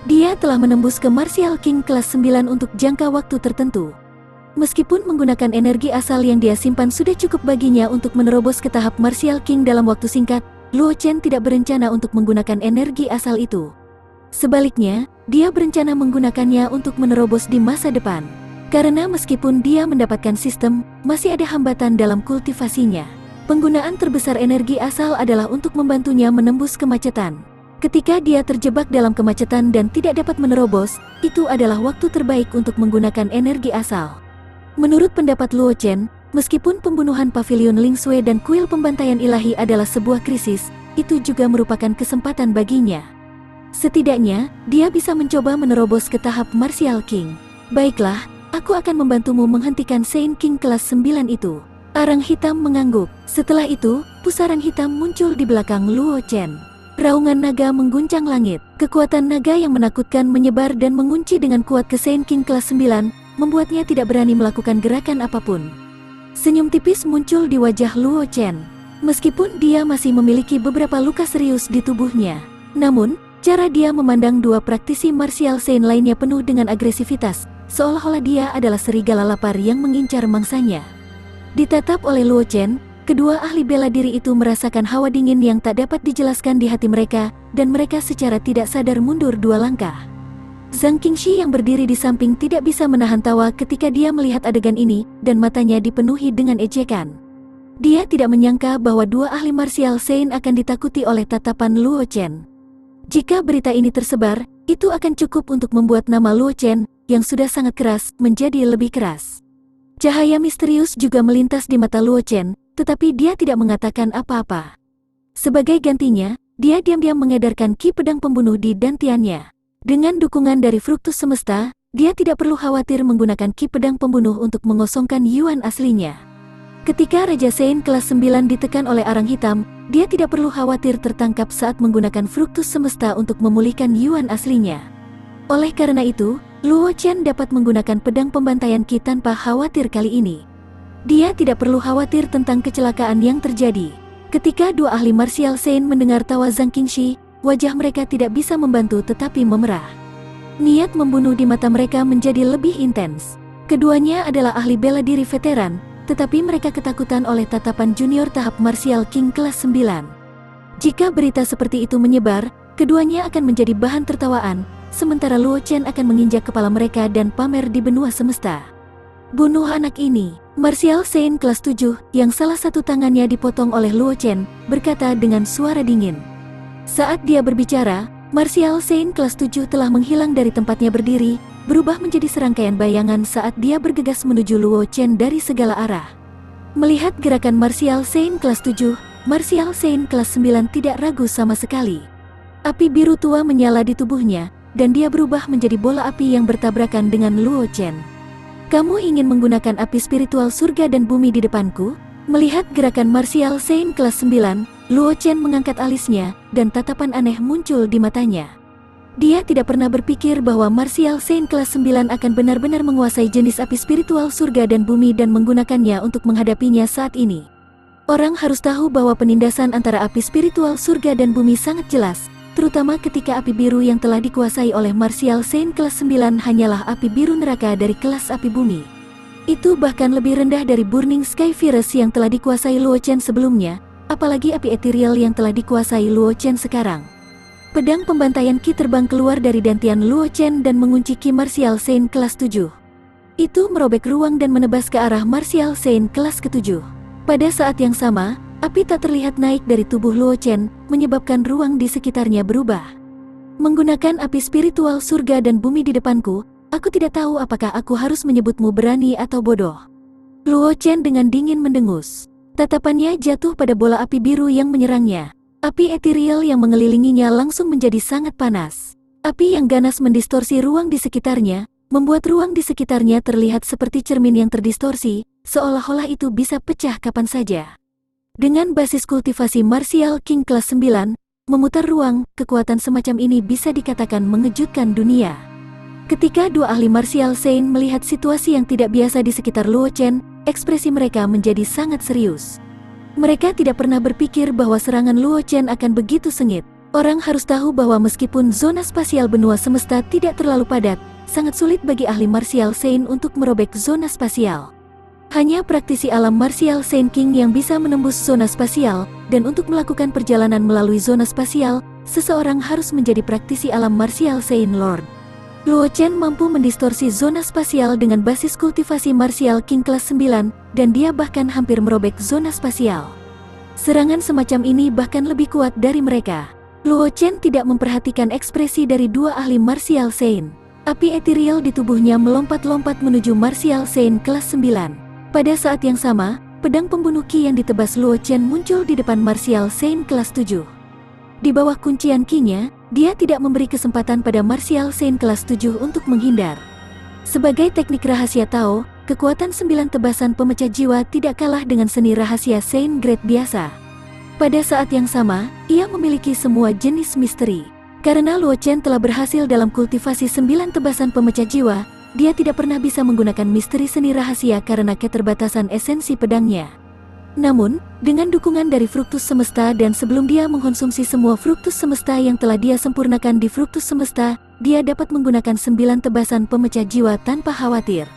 Dia telah menembus ke Martial King kelas 9 untuk jangka waktu tertentu. Meskipun menggunakan energi asal yang dia simpan sudah cukup baginya untuk menerobos ke tahap Martial King dalam waktu singkat, Luo Chen tidak berencana untuk menggunakan energi asal itu. Sebaliknya, dia berencana menggunakannya untuk menerobos di masa depan. Karena meskipun dia mendapatkan sistem, masih ada hambatan dalam kultivasinya. Penggunaan terbesar energi asal adalah untuk membantunya menembus kemacetan. Ketika dia terjebak dalam kemacetan dan tidak dapat menerobos, itu adalah waktu terbaik untuk menggunakan energi asal. Menurut pendapat Luo Chen, Meskipun pembunuhan Pavilion Lingsue dan kuil pembantaian ilahi adalah sebuah krisis, itu juga merupakan kesempatan baginya. Setidaknya, dia bisa mencoba menerobos ke tahap Martial King. Baiklah, aku akan membantumu menghentikan Saint King kelas 9 itu. Arang hitam mengangguk. Setelah itu, pusaran hitam muncul di belakang Luo Chen. Raungan naga mengguncang langit. Kekuatan naga yang menakutkan menyebar dan mengunci dengan kuat ke Saint King kelas 9, membuatnya tidak berani melakukan gerakan apapun. Senyum tipis muncul di wajah Luo Chen. Meskipun dia masih memiliki beberapa luka serius di tubuhnya, namun, cara dia memandang dua praktisi martial Saint lainnya penuh dengan agresivitas, seolah-olah dia adalah serigala lapar yang mengincar mangsanya. Ditatap oleh Luo Chen, kedua ahli bela diri itu merasakan hawa dingin yang tak dapat dijelaskan di hati mereka, dan mereka secara tidak sadar mundur 2 langkah. Zhang Qingxi yang berdiri di samping tidak bisa menahan tawa ketika dia melihat adegan ini, dan matanya dipenuhi dengan ejekan. Dia tidak menyangka bahwa dua ahli martial Saint akan ditakuti oleh tatapan Luo Chen. Jika berita ini tersebar, itu akan cukup untuk membuat nama Luo Chen, yang sudah sangat keras, menjadi lebih keras. Cahaya misterius juga melintas di mata Luo Chen, tetapi dia tidak mengatakan apa-apa. Sebagai gantinya, dia diam-diam mengedarkan ki pedang pembunuh di dantiannya. Dengan dukungan dari Fruktus Semesta, dia tidak perlu khawatir menggunakan ki pedang pembunuh untuk mengosongkan Yuan aslinya. Ketika Raja Saint kelas 9 ditekan oleh arang hitam, dia tidak perlu khawatir tertangkap saat menggunakan Fruktus Semesta untuk memulihkan Yuan aslinya. Oleh karena itu, Luo Chen dapat menggunakan pedang pembantaian ki tanpa khawatir kali ini. Dia tidak perlu khawatir tentang kecelakaan yang terjadi. Ketika dua ahli martial Saint mendengar tawa Zhang Qingxi, wajah mereka tidak bisa membantu tetapi memerah. Niat membunuh di mata mereka menjadi lebih intens. Keduanya adalah ahli bela diri veteran, tetapi mereka ketakutan oleh tatapan junior tahap Martial King kelas 9. Jika berita seperti itu menyebar, keduanya akan menjadi bahan tertawaan, sementara Luo Chen akan menginjak kepala mereka dan pamer di benua semesta. Bunuh anak ini. Martial Saint kelas 7, yang salah satu tangannya dipotong oleh Luo Chen, berkata dengan suara dingin. Saat dia berbicara, Martial Saint kelas 7 telah menghilang dari tempatnya berdiri, berubah menjadi serangkaian bayangan saat dia bergegas menuju Luo Chen dari segala arah. Melihat gerakan Martial Saint kelas 7, Martial Saint kelas 9 tidak ragu sama sekali. Api biru tua menyala di tubuhnya, dan dia berubah menjadi bola api yang bertabrakan dengan Luo Chen. Kamu ingin menggunakan api spiritual surga dan bumi di depanku? Melihat gerakan Martial Saint kelas 9, Luo Chen mengangkat alisnya, dan tatapan aneh muncul di matanya. Dia tidak pernah berpikir bahwa Martial Saint kelas 9 akan benar-benar menguasai jenis api spiritual surga dan bumi dan menggunakannya untuk menghadapinya saat ini. Orang harus tahu bahwa penindasan antara api spiritual surga dan bumi sangat jelas, terutama ketika api biru yang telah dikuasai oleh Martial Saint kelas 9 hanyalah api biru neraka dari kelas api bumi. Itu bahkan lebih rendah dari Burning Sky Virus yang telah dikuasai Luo Chen sebelumnya, apalagi api ethereal yang telah dikuasai Luo Chen sekarang. Pedang pembantaian ki terbang keluar dari dantian Luo Chen dan mengunci ki Martial Saint kelas 7. Itu merobek ruang dan menebas ke arah Martial Saint kelas ke-7. Pada saat yang sama, api tak terlihat naik dari tubuh Luo Chen, menyebabkan ruang di sekitarnya berubah. Menggunakan api spiritual surga dan bumi di depanku, aku tidak tahu apakah aku harus menyebutmu berani atau bodoh. Luo Chen dengan dingin mendengus. Tatapannya jatuh pada bola api biru yang menyerangnya. Api ethereal yang mengelilinginya langsung menjadi sangat panas. Api yang ganas mendistorsi ruang di sekitarnya, membuat ruang di sekitarnya terlihat seperti cermin yang terdistorsi, seolah-olah itu bisa pecah kapan saja. Dengan basis kultivasi Martial King kelas 9, memutar ruang, kekuatan semacam ini bisa dikatakan mengejutkan dunia. Ketika dua ahli Martial Saint melihat situasi yang tidak biasa di sekitar Luo Chen, ekspresi mereka menjadi sangat serius. Mereka tidak pernah berpikir bahwa serangan Luo Chen akan begitu sengit. Orang harus tahu bahwa meskipun zona spasial benua semesta tidak terlalu padat, sangat sulit bagi ahli Martial Saint untuk merobek zona spasial. Hanya praktisi alam Martial Saint King yang bisa menembus zona spasial, dan untuk melakukan perjalanan melalui zona spasial, seseorang harus menjadi praktisi alam Martial Saint Lord. Luo Chen mampu mendistorsi zona spasial dengan basis kultivasi Martial King kelas 9, dan dia bahkan hampir merobek zona spasial. Serangan semacam ini bahkan lebih kuat dari mereka. Luo Chen tidak memperhatikan ekspresi dari dua ahli Martial Saint. Api ethereal di tubuhnya melompat-lompat menuju Martial Saint kelas 9. Pada saat yang sama, pedang pembunuh Qi yang ditebas Luo Chen muncul di depan Martial Saint kelas 7. Di bawah kuncian Qi-nya, dia tidak memberi kesempatan pada Martial Saint kelas 7 untuk menghindar. Sebagai teknik rahasia Tao, kekuatan 9 tebasan pemecah jiwa tidak kalah dengan seni rahasia Saint Grade biasa. Pada saat yang sama, ia memiliki semua jenis misteri. Karena Luo Chen telah berhasil dalam kultivasi 9 tebasan pemecah jiwa, dia tidak pernah bisa menggunakan misteri seni rahasia karena keterbatasan esensi pedangnya. Namun, dengan dukungan dari Fruktus Semesta dan sebelum dia mengkonsumsi semua Fruktus Semesta yang telah dia sempurnakan di Fruktus Semesta, dia dapat menggunakan 9 tebasan pemecah jiwa tanpa khawatir.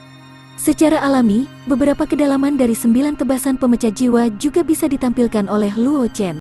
Secara alami, beberapa kedalaman dari 9 tebasan pemecah jiwa juga bisa ditampilkan oleh Luo Chen.